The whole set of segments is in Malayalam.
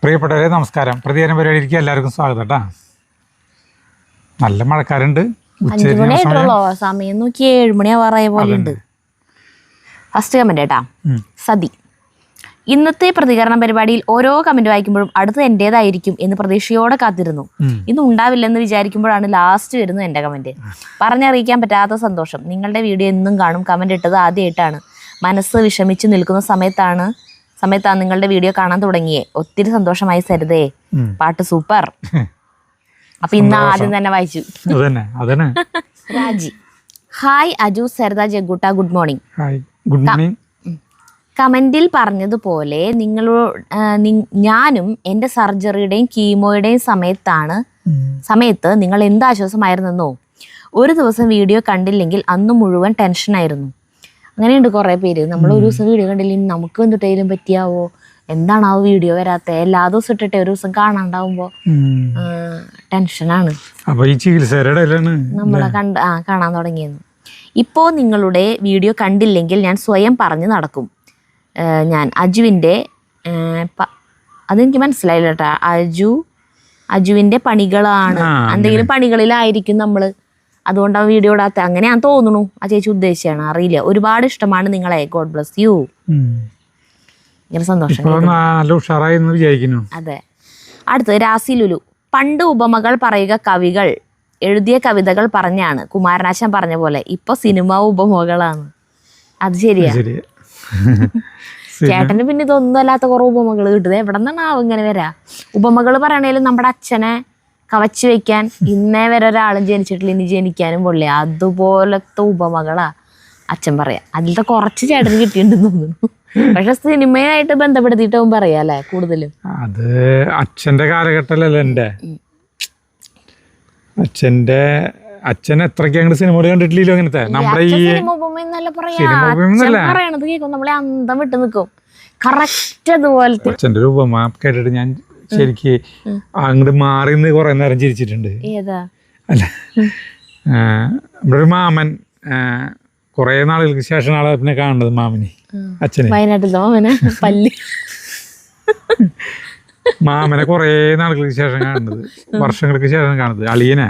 പ്രിയപ്പെട്ടവരെ നമസ്കാരം. പ്രതികരണ പരിപാടിക്ക് എല്ലാവർക്കും സ്വാഗതം കേട്ടാ. നല്ല മഴക്കാരുണ്ട്. 5 മണിയായിട്ടുള്ളോ? സമയം നോക്കി 7 മണിയാവാറായ പോലെ ഉണ്ട്. ഫസ്റ്റ് കമന്റ് കേട്ടാ, സതി. ഇന്നത്തെ പ്രതികരണ പരിപാടിയിൽ ഓരോ കമന്റ് വായിക്കുമ്പോഴും അടുത്ത് എന്റേതായിരിക്കും എന്ന് പ്രതീക്ഷയോടെ കാത്തിരുന്നു. ഇന്ന് ഉണ്ടാവില്ലെന്ന് വിചാരിക്കുമ്പോഴാണ് ലാസ്റ്റ് വരുന്നത് എന്റെ കമന്റ്. പറഞ്ഞറിയിക്കാൻ പറ്റാത്ത സന്തോഷം. നിങ്ങളുടെ വീഡിയോ എന്നും കാണും. കമന്റ് ഇട്ടത് ആദ്യമായിട്ടാണ്. മനസ്സ് വിഷമിച്ച് നിൽക്കുന്ന സമയത്താണ് നിങ്ങളുടെ വീഡിയോ കാണാൻ തുടങ്ങിയേ. ഒത്തിരി സന്തോഷമായി സരിതേ. പാട്ട് സൂപ്പർ. അപ്പൊ ഇന്ന് ആദ്യം തന്നെ വായിച്ചു. Raji, hi Aju, Saritha, Jagutta, good morning. കമന്റിൽ പറഞ്ഞതുപോലെ ഞാനും എൻ്റെ സർജറിയുടെയും കീമോയുടെയും സമയത്ത് നിങ്ങൾ എന്ത് ആശ്വാസമായിരുന്നെന്നോ. ഒരു ദിവസം വീഡിയോ കണ്ടില്ലെങ്കിൽ അന്ന് മുഴുവൻ ടെൻഷനായിരുന്നു. അങ്ങനെയുണ്ട് കുറേ പേര്. നമ്മൾ ഒരു ദിവസം വീഡിയോ കണ്ടില്ലെങ്കിൽ നമുക്ക് എന്തിട്ടേലും പറ്റിയാവോ, എന്താണ് ആ വീഡിയോ വരാത്ത, എല്ലാ ദിവസം ഇട്ടിട്ട് ഒരു ദിവസം കാണാണ്ടാവുമ്പോ ടെൻഷനാണ്. നമ്മളെ കാണാൻ തുടങ്ങിയെന്ന്. ഇപ്പോൾ നിങ്ങളുടെ വീഡിയോ കണ്ടില്ലെങ്കിൽ ഞാൻ സ്വയം പറഞ്ഞ് നടക്കും. ഞാൻ അജുവിൻ്റെ അതെനിക്ക് മനസ്സിലായില്ല കേട്ടാ. അജുവിൻ്റെ പണികളാണ്, എന്തെങ്കിലും പണികളിലായിരിക്കും നമ്മള്, അതുകൊണ്ടാണ് വീഡിയോ ഇടാത്ത. അങ്ങനെ ഞാൻ തോന്നുന്നു ആ ചേച്ചി ഉദ്ദേശിച്ചാണ്, അറിയില്ല. ഒരുപാട് ഇഷ്ടമാണ് നിങ്ങളെ. God bless you. ഇങ്ങനെ സന്തോഷം. അതെ. അടുത്തത് രാസി ലുലു. പണ്ട് ഉപമകൾ പറയുക കവികൾ എഴുതിയ കവിതകൾ പറഞ്ഞാണ്, കുമാരനാശാൻ പറഞ്ഞ പോലെ. ഇപ്പൊ സിനിമ ഉപമകളാണ്. അത് ശരിയാ. ചേട്ടന് പിന്നെ ഇതൊന്നും അല്ലാത്ത കുറെ ഉപമകൾ കിട്ടുന്നത് എവിടെ നിന്നാണ് ഇങ്ങനെ വരാ. ഉപമകൾ പറയണേലും നമ്മുടെ അച്ഛനെ കവച്ചു വെക്കാൻ ഇന്നേ വരെ ഒരാളും ജനിച്ചിട്ടില്ല, ഇനി ജനിക്കാനും പൊള്ളിയ അതുപോലത്തെ ഉപമകളാ അച്ഛൻ പറയാ. അതിലത്തെ കുറച്ച് ചേട്ടന് കിട്ടിയിട്ടുണ്ടെന്ന് തോന്നുന്നു. പക്ഷെ സിനിമയായിട്ട് ബന്ധപ്പെടുത്തിയിട്ടും പറയാല്ലേ കൂടുതലും. അത് അച്ഛന്റെ കാലഘട്ടമല്ലല്ലോ. അച്ഛൻ എത്രയ്ക്ക് അങ്ങോട്ട് സിനിമ കണ്ടിട്ടില്ലല്ലോ. അങ്ങനത്തെ നമ്മുടെ ഈ പറയണത് കേൾക്കും, നമ്മളെ അന്തം വിട്ട് നിൽക്കും. കറക്റ്റ് അതുപോലത്തെ അച്ഛൻ്റെ ഒരു ഉപമ കേട്ടിട്ട് ഞാൻ ശരിക്ക് അങ്ങോട്ട് മാറി നിന്ന് കുറെ നേരം ചിരിച്ചിട്ടുണ്ട്. അല്ല, നമ്മുടെ ഒരു മാമൻ കുറെ നാളുകൾക്ക് ശേഷം ആളെ പിന്നെ കാണുന്നത് മാമനെ, അച്ഛനെ. വയനാട്ടിലെ മാമനെ കുറെ നാളുകൾക്ക് ശേഷം കാണുന്നത്, വർഷങ്ങൾക്ക് ശേഷം കാണുന്നത് അളിയനെ.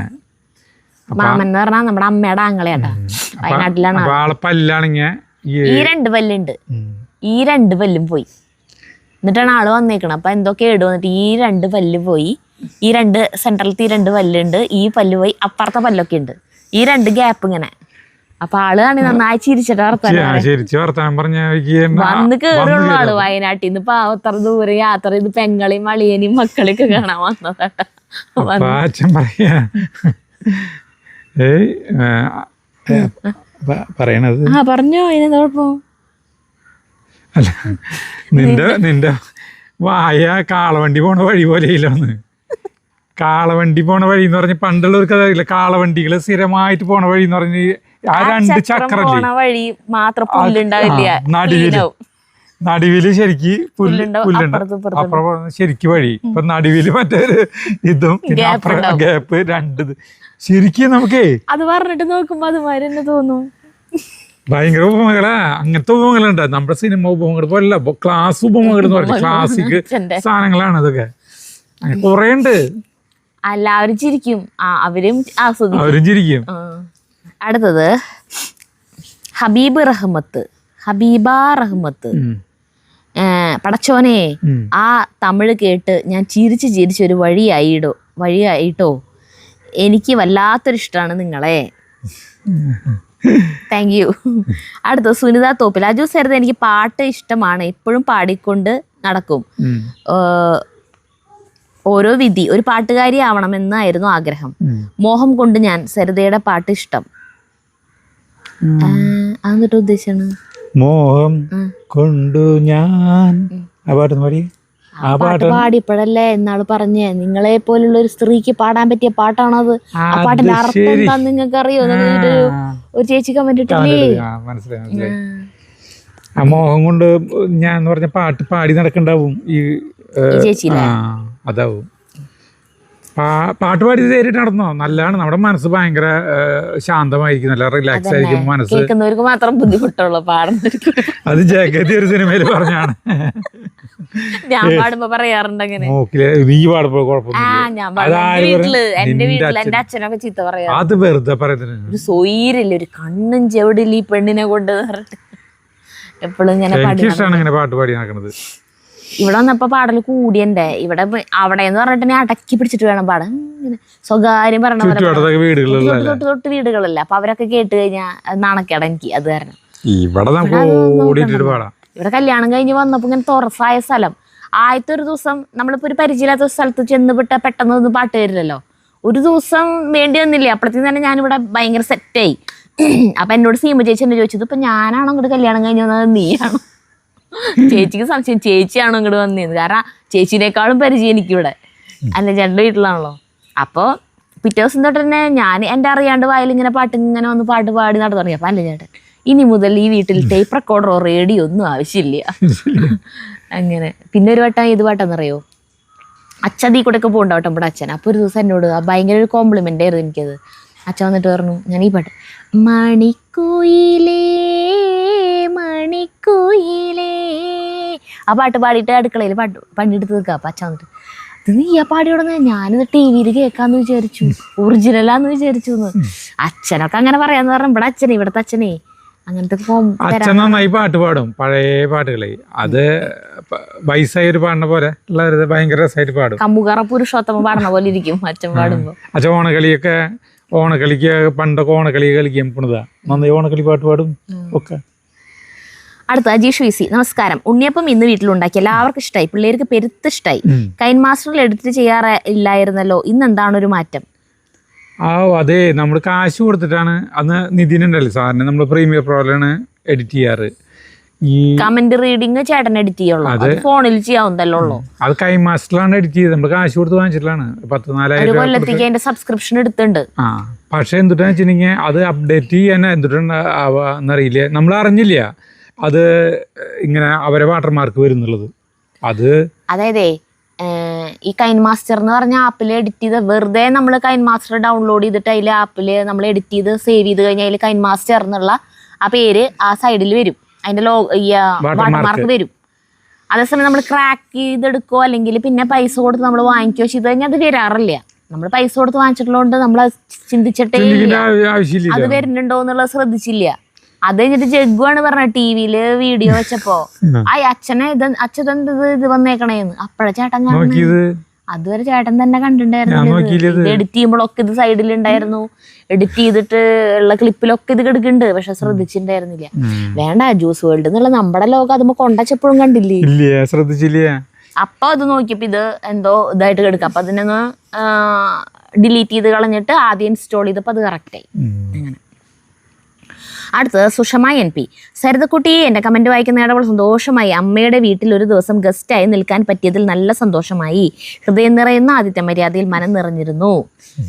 മാമൻ എന്ന് പറഞ്ഞാൽ നമ്മുടെ അമ്മയുടെ ആങ്ങളെയാട്ടാ. വയനാട്ടിലാണ്. അപ്പൊ ആളെ പല്ലാണെങ്കിൽ ഈ 2 പല്ലുണ്ട്, ഈ 2 പല്ലും പോയി. എന്നിട്ടാണ് ആള് വന്നേക്കണം. അപ്പൊ എന്തൊക്കെ ഇടും. വന്നിട്ട് ഈ 2 പല്ല് പോയി, ഈ 2 സെൻട്രലത്തെ 2 പല്ലുണ്ട്, ഈ പല്ല് പോയി, അപ്പുറത്തെ പല്ലൊക്കെ ഉണ്ട്, ഈ 2 ഗ്യാപ്പ് ഇങ്ങനെ. അപ്പൊ ആളാണ് നന്നായി ചിരിച്ചിട്ട് വർത്താനം വന്ന് കേറുള്ള ആള്. വയനാട്ടിൽ നിന്ന് പാവത്ര ദൂരെ യാത്ര ചെയ്ത് പെങ്ങളെയും അളിയനെയും മക്കളെയൊക്കെ കാണാൻ വന്നതാട്ടാ. പറയണത് പറഞ്ഞോ, അതിന് കുഴപ്പം. അല്ല, നിന്റെ വായ കാളവണ്ടി പോണ വഴി പോലെ ഇല്ലെന്ന്. കാളവണ്ടി പോണ വഴി എന്ന് പറഞ്ഞ പണ്ടുള്ളവർക്ക് അതറിയില്ല. കാളവണ്ടികള് സ്ഥിരമായിട്ട് പോണ വഴി എന്ന് പറഞ്ഞ് ആ 2 ചക്രല്ലേ വഴി മാത്രം പുല്ലുണ്ടാവില്ല. നടുവില് ശരിക്ക് പുല്ലുണ്ട്, അപ്പുറം ശരിക്ക് വഴി. ഇപ്പൊ നടുവില് മറ്റൊരു ഇതും ഗ്യാപ്പ് 2. ശരിക്കും നമുക്കേ അത് പറഞ്ഞിട്ട് നോക്കുമ്പോ അതുമാതിരി തന്നെ തോന്നും. ഭയങ്കര ഉപമകളാ. അങ്ങനത്തെ ഉപമകളുണ്ട്. നമ്മുടെ സിനിമ ഉപമകൾ പോലല്ല, ക്ലാസ് ഉപമകൾ എന്ന് പറഞ്ഞ ക്ലാസിക് സാധനങ്ങളാണ് അതൊക്കെ. കൊറേ ഉണ്ട്. എല്ലാവരും ചിരിക്കും, അവരും ആസ്വദിക്കും, അവരും ചിരിക്കും. അടുത്തത് ഹബീബ റഹ്മത്ത്. പടച്ചോനെ, ആ തമിഴ് കേട്ട് ഞാൻ ചിരിച്ചൊരു വഴിയായിട്ടോ. എനിക്ക് വല്ലാത്തൊരിഷ്ടമാണ് നിങ്ങളെ. Thank you. അടുത്ത സുനിത തോപ്പിൽ. അജു സരിത, എനിക്ക് പാട്ട് ഇഷ്ടമാണ്, എപ്പോഴും പാടിക്കൊണ്ട് നടക്കും. ഓരോ വിധി ഒരു പാട്ടുകാരി ആവണമെന്നായിരുന്നു ആഗ്രഹം. മോഹം കൊണ്ട് ഞാൻ സരിതയുടെ പാട്ട് ഇഷ്ടം. അതെന്നിട്ട് ഉദ്ദേശിച്ചാണ് മോഹം കൊണ്ടു ഞാൻ പാട്ട് പാടിയപ്പോഴല്ലേ എന്നാള് പറഞ്ഞേ, നിങ്ങളെ പോലുള്ള ഒരു സ്ത്രീക്ക് പാടാൻ പറ്റിയ പാട്ടാണത്. ആ പാട്ടിന്റെ അർത്ഥം എന്താന്ന് നിങ്ങൾക്ക് അറിയോ? ഒരു ചേച്ചി കമന്റ് ഇട്ടില്ലേ? ആ മോഹം കൊണ്ട് ഞാൻ പറഞ്ഞ പാട്ട് പാടി നടക്കണ്ടാവും ഈ ചേച്ചി. അതാവും. പാട്ട് പാടി നേരിട്ട് നടന്നോ? നല്ലതാണ്. നമ്മുടെ മനസ്സ് ഭയങ്കര ശാന്തമായിരിക്കും, നല്ല റിലാക്സ് ആയിരിക്കും മനസ്സ്. കേൾക്കുന്നവർക്ക് മാത്രം ബുദ്ധിമുട്ടുള്ളൂ, പാടുന്നവർക്ക്. അത് ജഗതി ഒരു സിനിമയിൽ പറഞ്ഞാണ്. ഞാൻ പാടുമ്പോ പറയാറുണ്ട് അങ്ങനെ. നീ പാടുമ്പോ എന്റെ വീട്ടില് എന്റെ അച്ഛനൊക്കെ ചീത്ത പറയാ. അത് വെറുതെ പറയുന്നത്. ഒരു സൊയിരില്ല, ഒരു കണ്ണും ചെവിടില്ല ഈ പെണ്ണിനെ കൊണ്ട് എപ്പോഴും ഇങ്ങനെ എനിക്കിഷ്ടമാണ് ഇങ്ങനെ പാട്ട് പാടി നടക്കുന്നത്. ഇവിടെ വന്നപ്പോ പാടല് കൂടിയന്റെ ഇവിടെ അവിടെ എന്ന് പറഞ്ഞിട്ട് അടക്കി പിടിച്ചിട്ട് വേണം പാടാൻ. ഇങ്ങനെ സ്വകാര്യം പറഞ്ഞ തൊട്ട് തൊട്ട് വീടുകളല്ല. അപ്പൊ അവരൊക്കെ കേട്ട് കഴിഞ്ഞാൽ നാണക്കേട എനിക്ക്. അത് കാരണം ഇവിടെ കല്യാണം കഴിഞ്ഞ് വന്നപ്പോ ഇങ്ങനെ തുറസായ സ്ഥലം. ആദ്യത്തെ ഒരു ദിവസം നമ്മളിപ്പോ ഒരു പരിചയമില്ലാത്ത സ്ഥലത്ത് ചെന്ന് വിട്ട പെട്ടെന്ന് ഒന്നും പാട്ട് വരില്ലല്ലോ. ഒരു ദിവസം വേണ്ടി വന്നില്ലേ, അപ്പോഴത്തേക്കും തന്നെ ഞാനിവിടെ ഭയങ്കര സെറ്റായി. അപ്പൊ എന്നോട് സീമ ചേച്ചി എന്നെ ചോദിച്ചത്, ഇപ്പൊ ഞാനാണോ അങ്ങോട്ട് കല്യാണം കഴിഞ്ഞ് വന്നത് നീയാണോ? ചേച്ചിക്ക് സംശയം ചേച്ചിയാണോ ഇങ്ങോട്ട് വന്നിരുന്നത്. കാരണം ചേച്ചീനേക്കാളും പരിചയം എനിക്കിവിടെ അല്ല ചേട്ടൻ്റെ വീട്ടിലാണല്ലോ. അപ്പോൾ പിറ്റേ ദിവസം തൊട്ട് തന്നെ ഞാൻ എൻ്റെ അറിയാണ്ട് വായിലിങ്ങനെ പാട്ട് ഇങ്ങനെ വന്ന് പാട്ട് പാടി നടന്നു തുടങ്ങി. അപ്പം അല്ല ചേട്ടൻ, ഇനി മുതൽ ഈ വീട്ടിൽ ടേപ്പ് റെക്കോർഡറോ റേഡിയോ ഒന്നും ആവശ്യമില്ല. അങ്ങനെ പിന്നെ ഒരു വട്ടം ഏത് പാട്ടെന്നറിയോ, അച്ഛൻ ഈ കൂടെ ഒക്കെ പോകണ്ടാവട്ടെ ഇവിടെ അച്ഛൻ. അപ്പോൾ ഒരു ദിവസം എന്നോട് ഭയങ്കര ഒരു കോംപ്ലിമെൻ്റ് ആയിരുന്നു എനിക്കത്. അച്ഛൻ വന്നിട്ട് പറഞ്ഞു, ഞാൻ ഈ പാട്ട് മണിക്കുയിലേ മണിക്കുയിലേ ആ പാട്ട് പാടിയിട്ട് അടുക്കളയിൽ പണിയെടുത്ത് നിൽക്കുക. അപ്പം അച്ഛൻ വന്നിട്ട്, ഇത് നീ ആ പാടിയോടെ ഞാനിത് ടി വിയിൽ കേൾക്കാന്ന് വിചാരിച്ചു, ഒറിജിനലാന്ന് വിചാരിച്ചു എന്ന്. അച്ഛനൊക്കെ അങ്ങനെ പറയാന്ന് പറഞ്ഞ ഇവിടെ അച്ഛനെ, ഇവിടുത്തെ അച്ഛനെ അങ്ങനത്തെ അച്ഛൻ നന്നായി പാട്ട് പാടും, പഴയ പാട്ടുകളെ. അത് വയസ്സായി ഒരു പാടുന്ന പോലെ ഉള്ള ഭയങ്കര രസമായിട്ട് പാടും. കമ്മുകറ പുരുഷോത്തമ പാടുന്ന പോലെ ഇരിക്കും അച്ഛൻ പാടുമ്പോ. അച്ഛൻ ഓണക്കളിക്ക് പണ്ടൊക്കെ ഓണക്കളി കളിക്കാൻ പോണതാ, നന്നായി ഓണക്കളി പാട്ട് പാടും ഒക്കെ. അടുത്ത അജീഷ് വിസി, നമസ്കാരം. ഉണ്ണിയപ്പം ഇന്ന് വീട്ടിലുണ്ടാക്കി, എല്ലാവർക്കും ഇഷ്ടമായി, പിള്ളേർക്ക് പെരുത്ത് ഇഷ്ടമായി. കൈൻ മാസ്റ്ററിൽ എഡിറ്റ് ചെയ്യാറില്ലായിരുന്നല്ലോ, ഇന്ന് എന്താണ് ഒരു മാറ്റം? അതെ, നമ്മൾ കാശ് കൊടുത്തിട്ടാണ് അന്ന് നിതിനുണ്ടല്ലോ സാറിന്, നമ്മൾ പ്രീമിയർ പ്രോയിലാണ് എഡിറ്റ് ചെയ്യാറ്. ഈ കമന്റ് റീഡിങ് ചേട്ടൻ എഡിറ്റ് ചെയ്യുള്ളൂ, ഫോണിൽ ചെയ്യാവുന്നല്ലോ. അത് കൈൻ മാസ്റ്ററിലാണ് എഡിറ്റ് ചെയ്തത്, നമ്മൾ കാശ് കൊടുത്ത് വാങ്ങിച്ചിട്ടാണ്. 14,000 കൊല്ലത്തേക്ക് അതിന്റെ സബ്സ്ക്രിപ്ഷൻ എടുത്തിട്ടുണ്ട്. പക്ഷെ എന്തുട്ടാന്ന് വെച്ചിട്ടുണ്ടെങ്കിൽ അത് അപ്ഡേറ്റ് ചെയ്യാൻ എന്തുട്ടാന്നറിയില്ല, നമ്മൾ അറിഞ്ഞില്ല അത് ഇങ്ങനെ അവരെ വാട്ടർമാർക്ക് വരുന്നുള്ളത്. അത് അതായതേ ഈ കൈൻ മാസ്റ്റർ എന്ന് പറഞ്ഞ ആപ്പിൽ എഡിറ്റ് ചെയ്ത് വെറുതെ നമ്മൾ കൈൻ മാസ്റ്റർ ഡൗൺലോഡ് ചെയ്തിട്ട് അതിൽ ആപ്പിൽ നമ്മൾ എഡിറ്റ് ചെയ്ത് സേവ് ചെയ്ത് കഴിഞ്ഞാൽ അതിൽ കൈൻ മാസ്റ്റർ എന്നുള്ള ആ പേര് ആ സൈഡിൽ വരും, അതിന്റെ വാട്ടർമാർക്ക് വരും. അതേസമയം നമ്മൾ ക്രാക്ക് ചെയ്തെടുക്കോ അല്ലെങ്കിൽ പിന്നെ പൈസ കൊടുത്ത് നമ്മൾ വാങ്ങിക്കോ ചെയ്ത് കഴിഞ്ഞാൽ അത് വരാറില്ല. നമ്മൾ പൈസ കൊടുത്ത് വാങ്ങിച്ചിട്ടുള്ളതുകൊണ്ട് നമ്മൾ ചിന്തിച്ചിട്ടേ അത് വരുന്നുണ്ടോ എന്നുള്ളത് ശ്രദ്ധിച്ചില്ല. അത് കഴിഞ്ഞിട്ട് ജഗ്ഗുവാണ് പറഞ്ഞ ടിവിയില് വീഡിയോ വെച്ചപ്പോ, അച്ഛനെ ഇത് വന്നേക്കണേന്ന്. അപ്പഴ ചേട്ടൻ കാണുന്നത്, അതുവരെ ചേട്ടൻ തന്നെ കണ്ടിട്ടുണ്ടായിരുന്നു. എഡിറ്റ് ചെയ്യുമ്പോഴൊക്കെ ഇത് സൈഡിലുണ്ടായിരുന്നു, എഡിറ്റ് ചെയ്തിട്ട് ഉള്ള ക്ലിപ്പിലൊക്കെ ഇത് കിടക്കുന്നുണ്ട്, പക്ഷെ ശ്രദ്ധിച്ചിട്ടുണ്ടായിരുന്നില്ല. വേണ്ട, ജ്യൂസ് വേൾഡ് എന്നുള്ള നമ്മുടെ ലോകം അതുമ്പോ കൊണ്ടച്ചപ്പോഴും കണ്ടില്ലേ, ശ്രദ്ധിച്ചില്ല. അപ്പൊ അത് നോക്കിയപ്പോ ഇത് എന്തോ ഇതായിട്ട് കിടക്കുക. അപ്പൊ അതിനൊന്ന് ഡിലീറ്റ് ചെയ്ത് കളഞ്ഞിട്ട് ആദ്യം ഇൻസ്റ്റാൾ ചെയ്തപ്പോ അത് കറക്റ്റായി. അങ്ങനെ അടുത്തത് സുഷമ NP, സരിതക്കുട്ടി, എൻ്റെ കമൻറ്റ് വായിക്കുന്നതിനോട് സന്തോഷമായി. അമ്മയുടെ വീട്ടിൽ ഒരു ദിവസം ഗസ്റ്റായി നിൽക്കാൻ പറ്റിയതിൽ നല്ല സന്തോഷമായി. ഹൃദയം നിറയുന്ന ആദിത്യ മര്യാദയിൽ മനം നിറഞ്ഞിരുന്നു.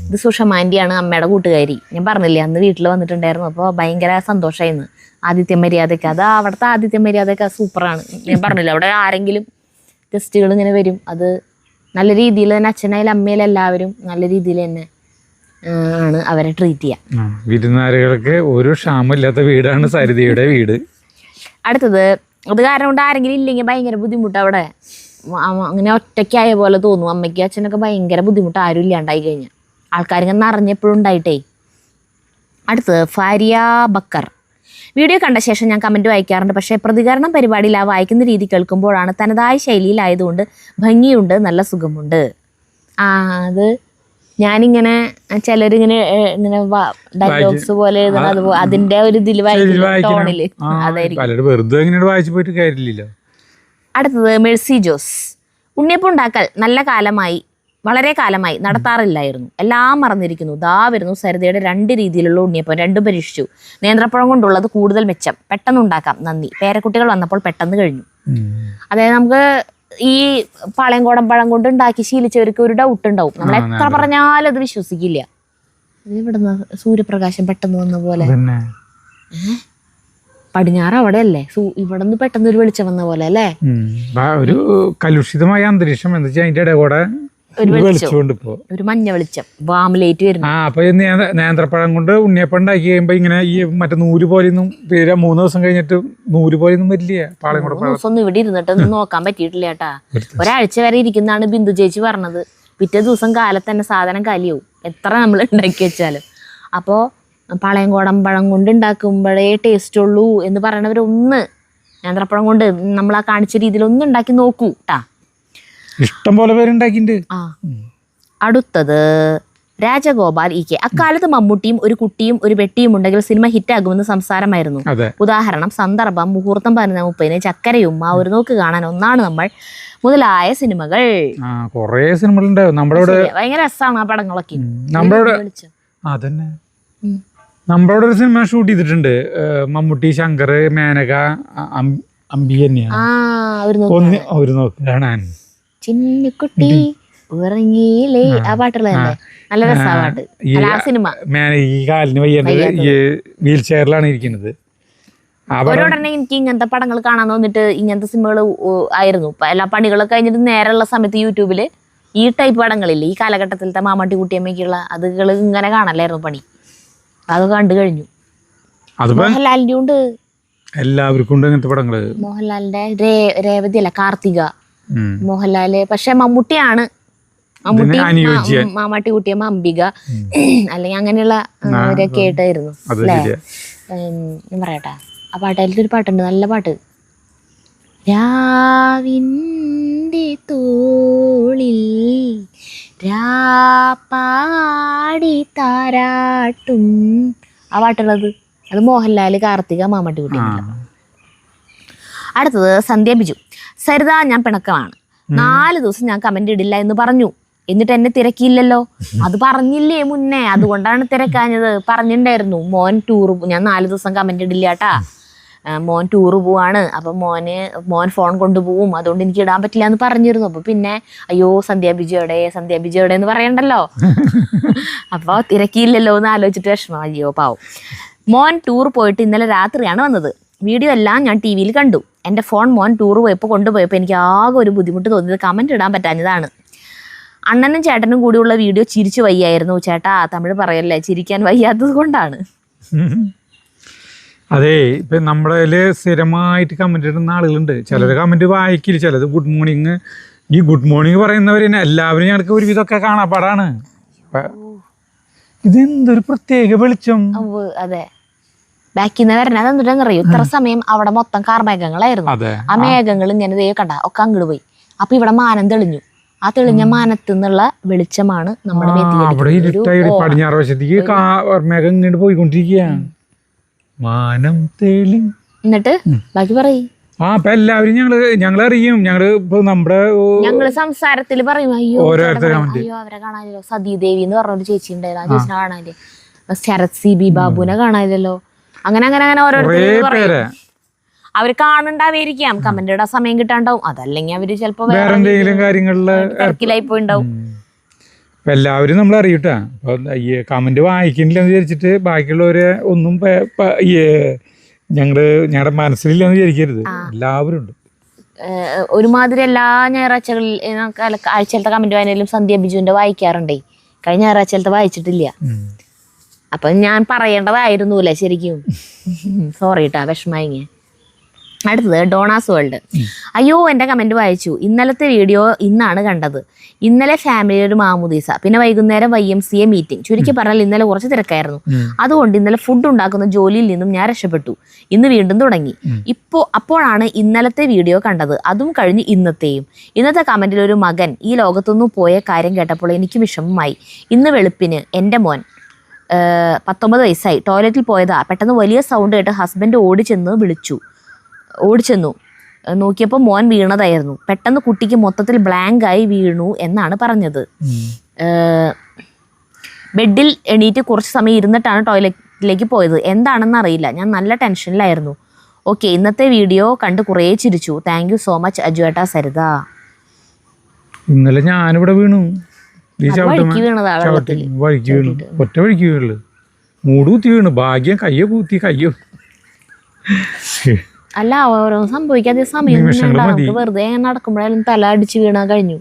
ഇത് സുഷമ ആൻറ്റിയാണ്, അമ്മയുടെ കൂട്ടുകാരി. ഞാൻ പറഞ്ഞില്ലേ അന്ന് വീട്ടിൽ വന്നിട്ടുണ്ടായിരുന്നു, അപ്പോൾ ഭയങ്കര സന്തോഷമായിരുന്നു. ആദിത്യ മര്യാദയ്ക്ക് അത് അവിടുത്തെ ആദിത്യ മര്യാദയ്ക്ക് സൂപ്പറാണ്. ഞാൻ പറഞ്ഞില്ല, അവിടെ ആരെങ്കിലും ഗസ്റ്റുകൾ ഇങ്ങനെ വരും, അത് നല്ല രീതിയിൽ തന്നെ അച്ഛനായാലും അമ്മയിലും എല്ലാവരും നല്ല രീതിയിൽ തന്നെ ആണ് അവരെ ട്രീറ്റ് ചെയ്യാം. വിരുന്നുകാരികൾക്ക് ഒരു ക്ഷാമില്ലാത്ത വീടാണ് സരിതയുടെ വീട്. അടുത്തത്, അത് കാരണം കൊണ്ട് ആരെങ്കിലും ഇല്ലെങ്കിൽ ഭയങ്കര ബുദ്ധിമുട്ട്. അവിടെ അങ്ങനെ ഒറ്റയ്ക്കായ പോലെ തോന്നും. അമ്മയ്ക്ക് അച്ഛനൊക്കെ ഭയങ്കര ബുദ്ധിമുട്ട്, ആരും ഇല്ലാണ്ടായി കഴിഞ്ഞാൽ. ആൾക്കാരിങ്ങനെ നിറഞ്ഞെപ്പോഴും ഉണ്ടായിട്ടേ. അടുത്തത് ഫാരിയ ബക്കർ, വീഡിയോ കണ്ട ശേഷം ഞാൻ കമൻറ്റ് വായിക്കാറുണ്ട്, പക്ഷേ പ്രതികരണം പരിപാടിയിൽ ആ വായിക്കുന്ന രീതി കേൾക്കുമ്പോഴാണ് തനതായ ശൈലിയിലായതുകൊണ്ട് ഭംഗിയുണ്ട്, നല്ല സുഖമുണ്ട്. അത് ഞാനിങ്ങനെ ചിലരിങ്ങനെ ഇങ്ങനെ ഡയലോഗ്സ് പോലെ എഴുതണം, അതിന്റെ ഒരു ഇതിൽ ടോണില് അതായിരിക്കും. അടുത്തത് മെഴ്സി ജോസ്, ഉണ്ണിയപ്പം ഉണ്ടാക്കൽ വളരെ കാലമായി നടത്താറില്ലായിരുന്നു, എല്ലാം മറന്നിരിക്കുന്നു. ദാ വരുന്നു സരിതയുടെ 2 രീതിയിലുള്ള ഉണ്ണിയപ്പം, 2 പരീക്ഷിച്ചു. നേന്ത്രപ്പഴം കൊണ്ടുള്ളത് കൂടുതൽ മെച്ചം, പെട്ടെന്ന് ഉണ്ടാക്കാം, നന്ദി. പേരക്കുട്ടികൾ വന്നപ്പോൾ പെട്ടെന്ന് കഴിഞ്ഞു. അതായത് നമുക്ക് ഈ പാളയംകോടൻ പഴം കൊണ്ട് ഉണ്ടാക്കി ശീലിച്ചവർക്ക് ഒരു ഡൗട്ട് ഉണ്ടാവും, നമ്മൾ എത്ര പറഞ്ഞാലും അത് വിശ്വസിക്കില്ല. ഇവിടുന്ന് സൂര്യപ്രകാശം പെട്ടെന്ന് വന്ന പോലെ, പടിഞ്ഞാറ് അവിടെ അല്ലേ, ഇവിടെ നിന്ന് പെട്ടെന്ന് ഒരു വെളിച്ചം വന്ന പോലെ അല്ലേ. ഒരു കലുഷിതമായ അന്തരീക്ഷം എന്താ വെച്ചാൽ അതിന്റെ ഇടയിൽ കൂടെ ഒരു വെളിച്ചമുണ്ട് ഇപ്പൊ, ഒരു മഞ്ഞ വെളിച്ചം, വാമിലേറ്റ് വരുന്നു. അപ്പൊ ഈ നേന്ത്രപ്പഴം കൊണ്ട് ഉണ്ണിയപ്പം ഉണ്ടാക്കി കഴിയുമ്പോ ഇങ്ങനെ ഈ മറ്റേ നൂല് പോലെയൊന്നും 3 ദിവസം കഴിഞ്ഞിട്ട് നൂല് പോലെയൊന്നും വരില്ല. പാളയം കൂടെ ദിവസം ഒന്നും ഇവിടെ ഇരുന്നിട്ടൊന്നും നോക്കാൻ പറ്റിയിട്ടില്ല കേട്ടാ. ഒരാഴ്ച വരെ ഇരിക്കുന്നാണ് ബിന്ദു ചേച്ചി പറഞ്ഞത്. പിറ്റേ ദിവസം കാലത്ത് തന്നെ സാധനം കാലിയാവും, എത്ര നമ്മൾ ഉണ്ടാക്കി വെച്ചാലും. അപ്പോൾ പാളയംകോടൻ പഴം കൊണ്ട് ഉണ്ടാക്കുമ്പോഴേ ടേസ്റ്റ് ഉള്ളൂ എന്ന് പറയണവരൊന്ന് നേന്ത്രപ്പഴം കൊണ്ട് നമ്മൾ ആ കാണിച്ച രീതിയിൽ ഒന്ന് ഉണ്ടാക്കി നോക്കൂ ട്ടാ. ഇഷ്ടം പോലെ പേരുണ്ടാക്കിണ്ട്. അടുത്തത് രാജഗോപാൽ ഇ കെ. അക്കാലത്ത് മമ്മൂട്ടിയും ഒരു കുട്ടിയും ഒരു വെട്ടിയും ഉണ്ടെങ്കിൽ സിനിമ ഹിറ്റാകുമെന്ന് സംസാരമായിരുന്നു. ഉദാഹരണം, സന്ദർഭം, മുഹൂർത്തം 11:30, ചക്കരയുമ്മ, ഒരു നോക്ക് കാണാൻ, ഒന്നാണ് നമ്മൾ മുതലായ സിനിമകൾ. കൊറേ സിനിമകളുണ്ടാവും നമ്മളോട്. ഭയങ്കര രസമാണ് ആ പടങ്ങളൊക്കെ. അതന്നെ നമ്മളോട് ഒരു സിനിമ ഷൂട്ട് ചെയ്തിട്ടുണ്ട്. മമ്മൂട്ടി, ശങ്കർ, മേനക, അമ്പി തന്നെയാണ്. ഒരു നോക്ക് കാണാൻ. ചിന്നുകുട്ടി ഉറങ്ങിയില്ലേ, ആ പാട്ടുള്ളതല്ലേ, നല്ല രസാ പാട്ട്. ആ സിനിമ ഈ കാലിന് വയ്യ, വീൽ ചെയറിലാണ് ഇരിക്കുന്നത്. അവരോടനെ എനിക്ക് ഇങ്ങനത്തെ പടങ്ങൾ കാണാൻ തോന്നിട്ട് ഇങ്ങനത്തെ സിനിമകൾ ആയിരുന്നു. എല്ലാ പണികളൊക്കെ കഴിഞ്ഞിട്ട് നേരെയുള്ള സമയത്ത് യൂട്യൂബില് ഈ ടൈപ്പ് പടങ്ങളില്ലേ, ഈ കാലഘട്ടത്തിലത്തെ മാമാട്ടി കുട്ടിയമ്മയ്ക്കുള്ള അതുകൾ ഇങ്ങനെ കാണലായിരുന്നു പണി. അത് കണ്ടു കഴിഞ്ഞു. മോഹൻലാലിന്റെ ഉണ്ട്, എല്ലാവർക്കും ഉണ്ട് ഇങ്ങനത്തെ പടങ്ങള്. മോഹൻലാലിന്റെ രേവതി അല്ല, കാർത്തിക. മോഹൻലാല് പക്ഷെ മമ്മൂട്ടിയാണ്. മമ്മൂട്ടി, മാമാട്ടി കുട്ടിയമ്മ, അംബിക, അല്ലെങ്കിൽ അങ്ങനെയുള്ള അവരൊക്കെ ആയിട്ടായിരുന്നു അല്ലേ. ഞാൻ പറയട്ടാ, ആ പാട്ടായിട്ട് ഒരു പാട്ടുണ്ട്, നല്ല പാട്ട്. രാവിന്റെ തോളിൽ രാപ്പാടി താരാട്ടും, ആ പാട്ടുള്ളത് അത് മോഹൻലാല്, കാർത്തിക, മാമാട്ടി കുട്ടിയമ്മ. അടുത്തത് സന്ധ്യ ബിജു. സരിത, ഞാൻ പിണക്കമാണ്. 4 ദിവസം ഞാൻ കമന്റ് ഇടില്ല എന്ന് പറഞ്ഞു, എന്നിട്ട് എന്നെ തിരക്കിയില്ലല്ലോ. അത് പറഞ്ഞില്ലേ മുന്നേ, അതുകൊണ്ടാണ് തിരക്കാഞ്ഞത്. പറഞ്ഞിട്ടുണ്ടായിരുന്നു മോൻ ടൂർ, ഞാൻ 4 ദിവസം കമന്റ് ഇടില്ല കേട്ടാ, മോൻ ടൂറ് പോവാണ്, അപ്പം മോൻ ഫോൺ കൊണ്ടുപോകും, അതുകൊണ്ട് എനിക്ക് ഇടാൻ പറ്റില്ല എന്ന് പറഞ്ഞിരുന്നു. അപ്പൊ പിന്നെ അയ്യോ സന്ധ്യ ബിജുയോടെ എന്ന് പറയണ്ടല്ലോ. അപ്പോൾ തിരക്കിയില്ലല്ലോ എന്ന് ആലോചിച്ചിട്ട് വിഷമം. അയ്യോ പാവം. മോൻ ടൂർ പോയിട്ട് ഇന്നലെ രാത്രിയാണ് വന്നത്. വീഡിയോ എല്ലാം ഞാൻ ടി വിയിൽ കണ്ടു. എൻ്റെ ഫോൺ മോൻ ടൂർ പോയപ്പോൾ കൊണ്ടുപോയപ്പോൾ എനിക്ക് ആകെ ഒരു ബുദ്ധിമുട്ട് തോന്നിയത് കമന്റ് ഇടാൻ പറ്റാഞ്ഞതാണ്. അണ്ണനും ചേട്ടനും കൂടിയുള്ള വീഡിയോ ചിരിച്ചു വയ്യായിരുന്നു. ചേട്ടാ തമിഴ് പറയല്ലേ, ചിരിക്കാൻ വയ്യാത്തത് കൊണ്ടാണ്. അതെ, ഇപ്പൊ നമ്മുടെ സ്ഥിരമായിട്ട് കമന്റ് ഇടുന്ന ആളുകളുണ്ട്. ചിലര് കമന്റ് വായിക്കില്ല, ചിലത് ഗുഡ് മോർണിംഗ്. ഈ ഗുഡ് മോർണിംഗ് പറയുന്നവര് എല്ലാവരും ഞങ്ങൾക്ക് ഒരു വിധമൊക്കെ കാണാപ്പാടാണ്. ഇതെന്തൊരു പ്രത്യേക വെളിച്ചം. അതെ, ബാക്കിൽ നിന്ന് വരണത് എന്തിട്ടെന്നറിയോ, ഇത്ര സമയം അവിടെ മൊത്തം കാർമേഘങ്ങളായിരുന്നു. ആ മേഘങ്ങൾ ഇങ്ങനെ കണ്ട ഒക്കെ അങ്ങോട്ട് പോയി. അപ്പൊ ഇവിടെ മാനം തെളിഞ്ഞു. ആ തെളിഞ്ഞ മാനത്ത് നിന്നുള്ള വെളിച്ചമാണ് നമ്മുടെ പടിഞ്ഞാറ് വശത്തേക്ക് മേഘം ഇങ്ങോട്ട് പോയിക്കൊണ്ടിരിക്കുകയാണ്. മാനം തെളി. എന്നിട്ട് ബാക്കി പറയും. അപ്പൊ എല്ലാവരും ഞങ്ങള് അറിയും. ഞങ്ങള് സംസാരത്തിൽ പറയും, അയ്യോ അവരെ കാണാനില്ലോ, സതീദേവി എന്ന് പറഞ്ഞൊരു ചേച്ചി ഉണ്ടായിരുന്നു, ആ ചേച്ചിനെ കാണാനില്ലേ, ശരത് CB ബാബുവിനെ കാണാനില്ലല്ലോ. അങ്ങനെ ഓരോരുത്തർ അവര് കാണുണ്ടാവായിരിക്കാം, കമന്റ് ഇടാൻ സമയം കിട്ടാണ്ടാവും. അതല്ലെങ്കിൽ അവര് ചിലപ്പോ വേറെ എന്തെങ്കിലും കാര്യങ്ങളില് തിരക്കിലായി പോയിണ്ടാവും. എല്ലാവരും നമ്മൾ അറിയൂട്ടാ. അപ്പൊ കമന്റ് വായിക്കണില്ലെന്ന് വിചാരിച്ചിട്ട് ബാക്കിയുള്ളവരെ ഒന്നും ഞങ്ങളുടെ മനസ്സിലില്ലെന്ന് വിചാരിക്കരുത്. എല്ലാവരും ഉണ്ട്. ഒരുമാതിരി എല്ലാ ഞായറാഴ്ചകളിൽ ആഴ്ചയിലത്തെ കമന്റ് വായനയിലും സന്ധ്യ ബിജുവിന്റെ വായിക്കാറുണ്ടേ. കഴിഞ്ഞ ഞായറാഴ്ചയിലത്തെ വായിച്ചിട്ടില്ല. അപ്പൊ ഞാൻ പറയേണ്ടതായിരുന്നു അല്ലേ ശരിക്കും. സോറി കേട്ടാ, വിഷമായി. അടുത്തത് ഡോണാസ് വേൾഡ്. അയ്യോ എൻ്റെ കമന്റ് വായിച്ചു. ഇന്നലത്തെ വീഡിയോ ഇന്നാണ് കണ്ടത്. ഇന്നലെ ഫാമിലി ഒരു മാമുദീസ, പിന്നെ വൈകുന്നേരം YMCA മീറ്റിംഗ്. ചുരുക്കി പറഞ്ഞാൽ ഇന്നലെ കുറച്ച് തിരക്കായിരുന്നു. അതുകൊണ്ട് ഇന്നലെ ഫുഡ് ഉണ്ടാക്കുന്ന ജോലിയിൽ നിന്നും ഞാൻ രക്ഷപ്പെട്ടു. ഇന്ന് വീണ്ടും തുടങ്ങി. അപ്പോഴാണ് ഇന്നലത്തെ വീഡിയോ കണ്ടത്, അതും കഴിഞ്ഞ് ഇന്നത്തെയും. ഇന്നത്തെ കമന്റിൽ ഒരു മകൻ ഈ ലോകത്തുനിന്ന് പോയ കാര്യം കേട്ടപ്പോൾ എനിക്ക് വിഷമമായി. ഇന്ന് വെളുപ്പിന് എൻ്റെ മോൻ 19 വയസ്സായി ടോയ്ലറ്റിൽ പോയതാ. പെട്ടെന്ന് വലിയ സൗണ്ട് കേട്ട് ഹസ്ബൻഡ് ഓടിച്ചെന്നു നോക്കിയപ്പോൾ മോൻ വീണതായിരുന്നു. പെട്ടെന്ന് കുട്ടിക്ക് മൊത്തത്തിൽ ബ്ലാങ്ക് ആയി വീണു എന്നാണ് പറഞ്ഞത്. ബെഡിൽ എണീറ്റ് കുറച്ച് സമയം ഇരുന്നിട്ടാണ് ടോയ്ലറ്റിലേക്ക് പോയത്. എന്താണെന്ന് അറിയില്ല. ഞാൻ നല്ല ടെൻഷനിലായിരുന്നു. ഓക്കെ, ഇന്നത്തെ വീഡിയോ കണ്ട് കുറേ ചിരിച്ചു. താങ്ക് യു സോ മച്ച് അജുവേട്ടാ സരിത. ഇന്നലെ ഞാനിവിടെ വീണു. വഴിക്ക് വീണതാ, വെള്ളത്തിൽ വഴിക്ക് വീണു. ഒറ്റ വഴിക്ക് വീണു, മൂട് കുത്തി വീണു. ഭാഗ്യം കയ്യോ അല്ല, ഓരോ സംഭവിക്കാതെ സമയം വെറുതെ നടക്കുമ്പോഴായാലും തല അടിച്ച് വീണാ കഴിഞ്ഞു.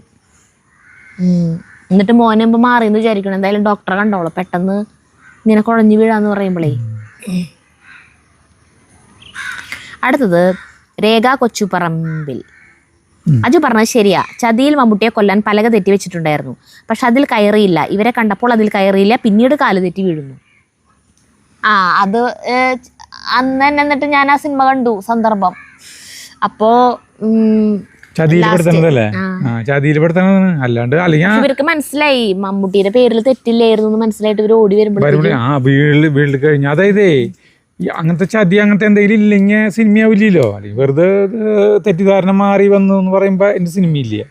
എന്നിട്ട് മോനെ ഇപ്പൊ മാറിയെന്ന് വിചാരിക്കണം. എന്തായാലും ഡോക്ടറെ കണ്ടോളൂ, പെട്ടെന്ന് ഇങ്ങനെ കുഴഞ്ഞു വീഴാന്ന് പറയുമ്പോഴേ. അടുത്തത് രേഖ കൊച്ചുപറമ്പിൽ. അജു പറഞ്ഞത് ശരിയാ, ചതിയിൽ മമ്മൂട്ടിയെ കൊല്ലാൻ പലക തെറ്റി വെച്ചിട്ടുണ്ടായിരുന്നു, പക്ഷെ അതിൽ കയറിയില്ല. ഇവരെ കണ്ടപ്പോൾ അതിൽ കയറിയില്ല, പിന്നീട് കാല് തെറ്റി വീഴുന്നു. അത് അന്ന് തന്നെ എന്നിട്ട് ഞാൻ ആ സിനിമ കണ്ടു സന്ദർഭം. അപ്പോ അല്ലാണ്ട് ഇവർക്ക് മനസ്സിലായി മമ്മൂട്ടിയുടെ പേരിൽ തെറ്റില്ലായിരുന്നു മനസ്സിലായിട്ട് ഇവർ ഓടി വരുമ്പോൾ അതായത് അങ്ങനത്തെ ചതി അങ്ങനത്തെ എന്തെങ്കിലും ഇല്ലെങ്കിൽ സിനിമയാവില്ലല്ലോ. അല്ലെങ്കിൽ വെറുതെ തെറ്റിദ്ധാരണ മാറി വന്നു എന്ന് പറയുമ്പോ എന്റെ സിനിമയില്ല,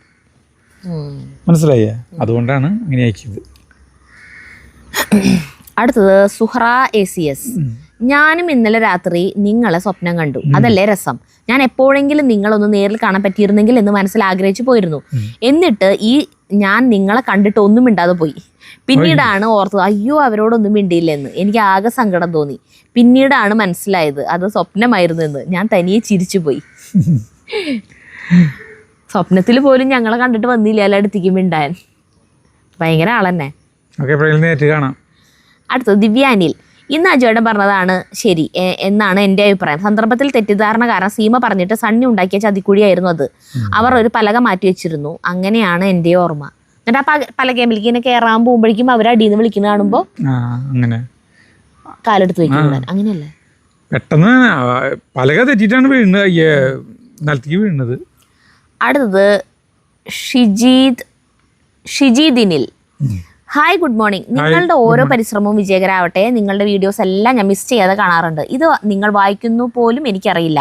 മനസ്സിലായ? അതുകൊണ്ടാണ് അങ്ങനെ ആക്കിയത്. അടുത്തത് സുഹ്റ ACS. ഞാനും ഇന്നലെ രാത്രി നിങ്ങളെ സ്വപ്നം കണ്ടു, അതല്ലേ രസം. ഞാൻ എപ്പോഴെങ്കിലും നിങ്ങളൊന്ന് നേരിൽ കാണാൻ പറ്റിയിരുന്നെങ്കിൽ എന്ന് മനസ്സിൽ ആഗ്രഹിച്ചു പോയിരുന്നു. എന്നിട്ട് ഞാൻ നിങ്ങളെ കണ്ടിട്ട് ഒന്നും മിണ്ടാതെ പോയി. പിന്നീടാണ് ഓർത്തത് അയ്യോ അവരോടൊന്നും മിണ്ടിയില്ലെന്ന്. എനിക്ക് ആകെ സങ്കടം തോന്നി. പിന്നീടാണ് മനസ്സിലായത് അത് സ്വപ്നമായിരുന്നു എന്ന്. ഞാൻ തനിയെ ചിരിച്ചു പോയി. സ്വപ്നത്തിൽ പോലും ഞങ്ങളെ കണ്ടിട്ട് വന്നില്ല അല്ല അടുത്തേക്ക് മിണ്ടാൻ. ഭയങ്കര ആളെന്നെ. അടുത്തത് ദിവ്യാനിൽ. ഇന്ന് അജുവേട്ടൻ പറഞ്ഞതാണ് ശരി എന്നാണ് എൻ്റെ അഭിപ്രായം. സന്ദർഭത്തിൽ തെറ്റിദ്ധാരണ കാരണം സീമ പറഞ്ഞിട്ട് സണ്ണി ഉണ്ടാക്കിയ ചതിക്കുഴിയായിരുന്നു അത്. അവർ ഒരു പലക മാറ്റി വെച്ചിരുന്നു, അങ്ങനെയാണ് എൻ്റെ ഓർമ്മ. എന്നിട്ട് ആ പലകയിലേക്ക് ഇങ്ങനെ കയറാൻ പോകുമ്പോഴേക്കും അവർ അടിയിൽ നിന്ന് വിളിക്കുന്ന കാണുമ്പോൾ കാലെടുത്ത് വെക്കുന്നത്. അങ്ങനെയല്ലേ? പെട്ടെന്ന് പലക തെറ്റിട്ടാണ് വീഴുന്നത്. അടുത്തത് ഷിജീദിനിൽ. Hi, good morning. നിങ്ങളുടെ ഓരോ പരിശ്രമവും വിജയകരമാവട്ടെ. നിങ്ങളുടെ വീഡിയോസ് എല്ലാം ഞാൻ മിസ് ചെയ്യാതെ കാണാറുണ്ട്. ഇത് നിങ്ങൾ വായിക്കുന്നു പോലും എനിക്കറിയില്ല.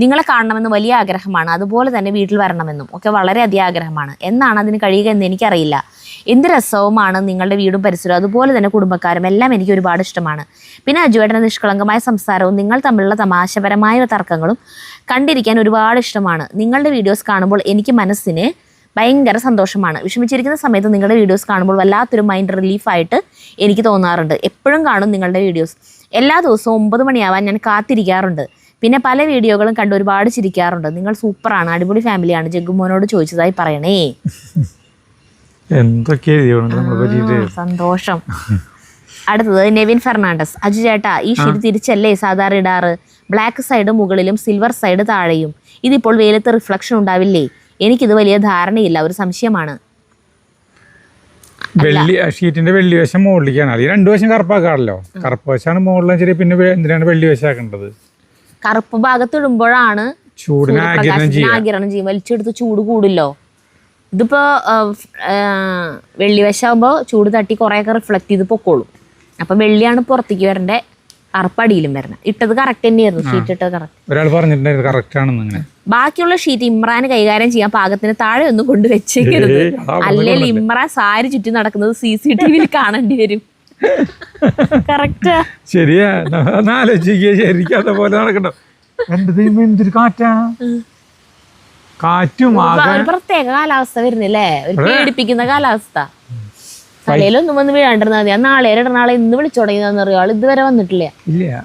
നിങ്ങളെ കാണണമെന്ന് വലിയ ആഗ്രഹമാണ്, അതുപോലെ തന്നെ വീട്ടിൽ വരണമെന്നും ഒക്കെ വളരെയധികം ആഗ്രഹമാണ്. എന്നാണ് അതിന് കഴിയുക എന്ന് എനിക്കറിയില്ല. എന്ത് രസവുമാണ് നിങ്ങളുടെ വീടും പരിസരവും, അതുപോലെ തന്നെ കുടുംബക്കാരും എല്ലാം എനിക്ക് ഒരുപാട് ഇഷ്ടമാണ്. പിന്നെ അജുവേട്ടൻ്റെ നിഷ്കളങ്കമായ സംസാരവും നിങ്ങൾ തമ്മിലുള്ള തമാശപരമായ തർക്കങ്ങളും കണ്ടിരിക്കാൻ ഒരുപാട് ഇഷ്ടമാണ്. നിങ്ങളുടെ വീഡിയോസ് കാണുമ്പോൾ എനിക്ക് മനസ്സിന് ഭയങ്കര സന്തോഷമാണ്. വിഷമിച്ചിരിക്കുന്ന സമയത്ത് നിങ്ങളുടെ വീഡിയോസ് കാണുമ്പോൾ വല്ലാത്തൊരു മൈൻഡ് റിലീഫായിട്ട് എനിക്ക് തോന്നാറുണ്ട്. എപ്പോഴും കാണും നിങ്ങളുടെ വീഡിയോസ്. എല്ലാ ദിവസവും 9 മണിയാവാൻ ഞാൻ കാത്തിരിക്കാറുണ്ട്. പിന്നെ പല വീഡിയോകളും കണ്ട് ഒരുപാട് ചിരിക്കാറുണ്ട്. നിങ്ങൾ സൂപ്പറാണ്, അടിപൊളി ഫാമിലിയാണ്. ജഗ്ഗുമോനോട് ചോദിച്ചതായി പറയണേ. സന്തോഷം. അടുത്തത് നെവിൻ ഫെർണാണ്ടസ്. അജു ചേട്ടാ, ഈ ഷീറ്റ് തിരിച്ചല്ലേ സാധാരണ ഇടാറ്? ബ്ലാക്ക് സൈഡ് മുകളിലും സിൽവർ സൈഡ് താഴെയും. ഇതിപ്പോൾ വെയിലത്ത് റിഫ്ലക്ഷൻ ഉണ്ടാവില്ലേ? എനിക്കിത് വലിയ ധാരണയില്ല, ഒരു സംശയമാണ്. ഷീറ്റിന്റെ വെള്ളിവശം മുകളിലേക്കാണ്, അത് 2 വശം കറുപ്പാക്കാറല്ലോ. കറുപ്പ് വശമാണ് മുകളിലും ശരി, പിന്നെ എന്തിനാണ് വെള്ളിവശാക്കേണ്ടത്? കറുപ്പ് ഭാഗത്ത് ഇടുമ്പോഴാണ് ചൂടിനെ ആഗിരണം ചെയ്യും, വലിച്ചെടുത്ത് ചൂട് കൂടില്ലോ. ഇതിപ്പോ വെള്ളിവശാകുമ്പോ ചൂട് തട്ടി കുറെയൊക്കെ റിഫ്ലക്ട് ചെയ്ത് പൊക്കോളും. അപ്പൊ വെള്ളിയാണ് പുറത്തേക്ക് വരണ്ടേ, കറുപ്പടിയിലും വരണം. ഇട്ടത് കറക്റ്റ് തന്നെയായിരുന്നു, ഷീറ്റ് ഇട്ടത് കറക്റ്റ്. ബാക്കിയുള്ള ഷീറ്റ് ഇമ്രാന് കൈകാര്യം ചെയ്യാൻ പാകത്തിന് താഴെ ഒന്നും കൊണ്ട് വെച്ചേക്കരുത്, അല്ലെങ്കിൽ ഇമ്രാൻ സാരി ചുറ്റി നടക്കുന്നത് CCTV കാണേണ്ടി വരും. കറക്റ്റ് ശരിയാ, കാറ്റും ഒരു പ്രത്യേക കാലാവസ്ഥ വരുന്നില്ലേ, ഒരു പേടിപ്പിക്കുന്ന കാലാവസ്ഥ. തലയിലൊന്നും വന്ന് വീഴാണ്ടിരുന്നാൽ മതി. നാളെ ഇന്ന് വിളിച്ചു തുടങ്ങിയതെന്ന് അറിയോ, ആൾ ഇതുവരെ വന്നിട്ടില്ല.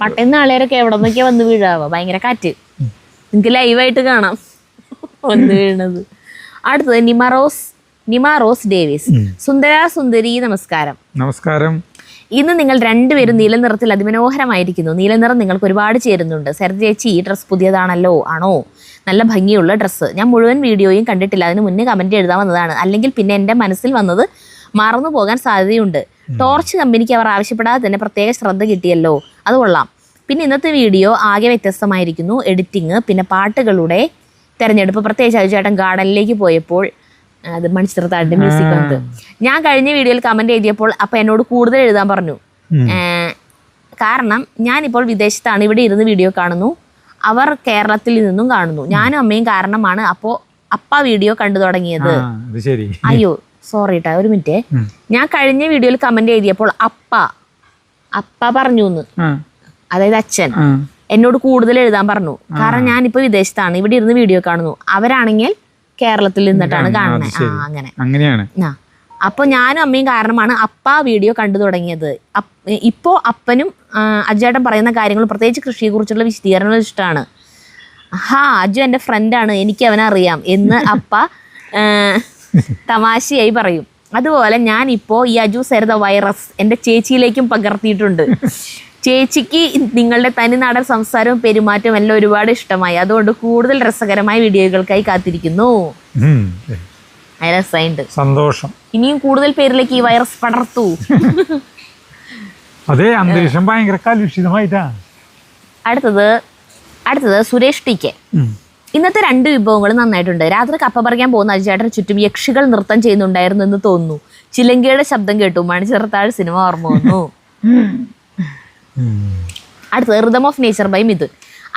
പട്ടയം നാളേരൊക്കെ എവിടെ നിന്നൊക്കെയാ വന്ന് വീഴാവോ, ഭയങ്കര കാറ്റ്. നിങ്ങൾക്ക് ലൈവായിട്ട് കാണാം വന്ന് വീണത്. അടുത്തത് നിമാറോസ് ഡേവിസ്. സുന്ദര സുന്ദരി, നമസ്കാരം. നമസ്കാരം. ഇന്ന് നിങ്ങൾ രണ്ടുപേരും നീല നിറത്തിൽ അതിമനോഹരമായിരിക്കുന്നു. നീല നിറം നിങ്ങൾക്ക് ഒരുപാട് ചേരുന്നുണ്ട്. സരിത ചേച്ചി, ഈ ഡ്രസ്സ് പുതിയതാണല്ലോ? ആണോ? നല്ല ഭംഗിയുള്ള ഡ്രസ്സ്. ഞാൻ മുഴുവൻ വീഡിയോയും കണ്ടിട്ടില്ല, അതിന് മുന്നേ കമന്റ് എഴുതാൻ വന്നതാണ്. അല്ലെങ്കിൽ പിന്നെ എൻ്റെ മനസ്സിൽ വന്നത് മറന്നു പോകാൻ സാധ്യതയുണ്ട്. ടോർച്ച് കമ്പനിക്ക് അവർ ആവശ്യപ്പെടാതെ തന്നെ പ്രത്യേക ശ്രദ്ധ കിട്ടിയല്ലോ, അത് കൊള്ളാം. പിന്നെ ഇന്നത്തെ വീഡിയോ ആകെ വ്യത്യസ്തമായിരിക്കുന്നു. എഡിറ്റിങ്, പിന്നെ പാട്ടുകളുടെ തിരഞ്ഞെടുപ്പ്. പ്രത്യേകിച്ച് അജുചേട്ടൻ ഗാർഡനിലേക്ക് പോയപ്പോൾ അത് മണിച്ചിത്രത്താഴിന്റെ മ്യൂസിക് വന്നത്. ഞാൻ കഴിഞ്ഞ വീഡിയോയിൽ കമന്റ് എഴുതിയപ്പോൾ അപ്പം എന്നോട് കൂടുതൽ എഴുതാൻ പറഞ്ഞു. കാരണം ഞാനിപ്പോൾ വിദേശത്താണ്, ഇവിടെ ഇരുന്ന് വീഡിയോ കാണുന്നു. അവർ കേരളത്തിൽ നിന്നും കാണുന്നു. ഞാനും അമ്മയും കാരണമാണ് അപ്പോൾ അപ്പ വീഡിയോ കണ്ടു തുടങ്ങിയത്. അയ്യോ സോറി ട്ടാ, ഒരു മിനിറ്റ്. ഞാൻ കഴിഞ്ഞ വീഡിയോയിൽ കമന്റ് എഴുതിയപ്പോൾ അപ്പ പറഞ്ഞു എന്ന്, അതായത് അച്ഛൻ എന്നോട് കൂടുതൽ എഴുതാൻ പറഞ്ഞു. കാരണം ഞാനിപ്പോ വിദേശത്താണ്, ഇവിടെ ഇരുന്ന് വീഡിയോ കാണുന്നു. അവരാണെങ്കിൽ കേരളത്തിൽ നിന്നിട്ടാണ് കാണുന്നത്. അങ്ങനെയാണ്. അപ്പൊ ഞാനും അമ്മയും കാരണമാണ് അപ്പ വീഡിയോ കണ്ടു തുടങ്ങിയത്. ഇപ്പോ അപ്പനും അജുവേട്ടൻ പറയുന്ന കാര്യങ്ങൾ, പ്രത്യേകിച്ച് കൃഷിയെ കുറിച്ചുള്ള വിശദീകരണങ്ങൾ ഇഷ്ടമാണ്. അജു എൻ്റെ ഫ്രണ്ടാണ്, എനിക്ക് അവനെ അറിയാം എന്ന് അപ്പ തമാശയായി പറയും. അതുപോലെ ഞാനിപ്പോൾ ഈ അജൂസരുത വൈറസ് എൻ്റെ ചേച്ചിയിലേക്കും പകർത്തിയിട്ടുണ്ട്. ചേച്ചിക്ക് നിങ്ങളുടെ തനിനാടൻ സംസാരവും പെരുമാറ്റവും എല്ലാം ഒരുപാട് ഇഷ്ടമായി. അതുകൊണ്ട് കൂടുതൽ രസകരമായ വീഡിയോകൾക്കായി കാത്തിരിക്കുന്നു. രസമുണ്ട്, സന്തോഷം. ഇനിയും കൂടുതൽ പേരിലേക്ക് ഈ വൈറസ് പടർത്തൂ. അതെ, അന്തരീക്ഷം ഭയങ്കര കലുഷിതമായിട്ടാ. അടുത്തത് സുരേഷ് ടി കെ. ഇന്നത്തെ 2 വിഭവങ്ങൾ നന്നായിട്ടുണ്ട്. രാത്രി കപ്പ പറിക്കാൻ പോകുന്ന അജിചേട്ടന് ചുറ്റും യക്ഷികൾ നൃത്തം ചെയ്യുന്നുണ്ടായിരുന്നു എന്ന് തോന്നുന്നു. ചിലങ്കയുടെ ശബ്ദം കേട്ടു. മണിച്ചിറത്താഴ് സിനിമ ഓർമ്മ വന്നു. അടുത്തത് rhythm of nature by Mithun.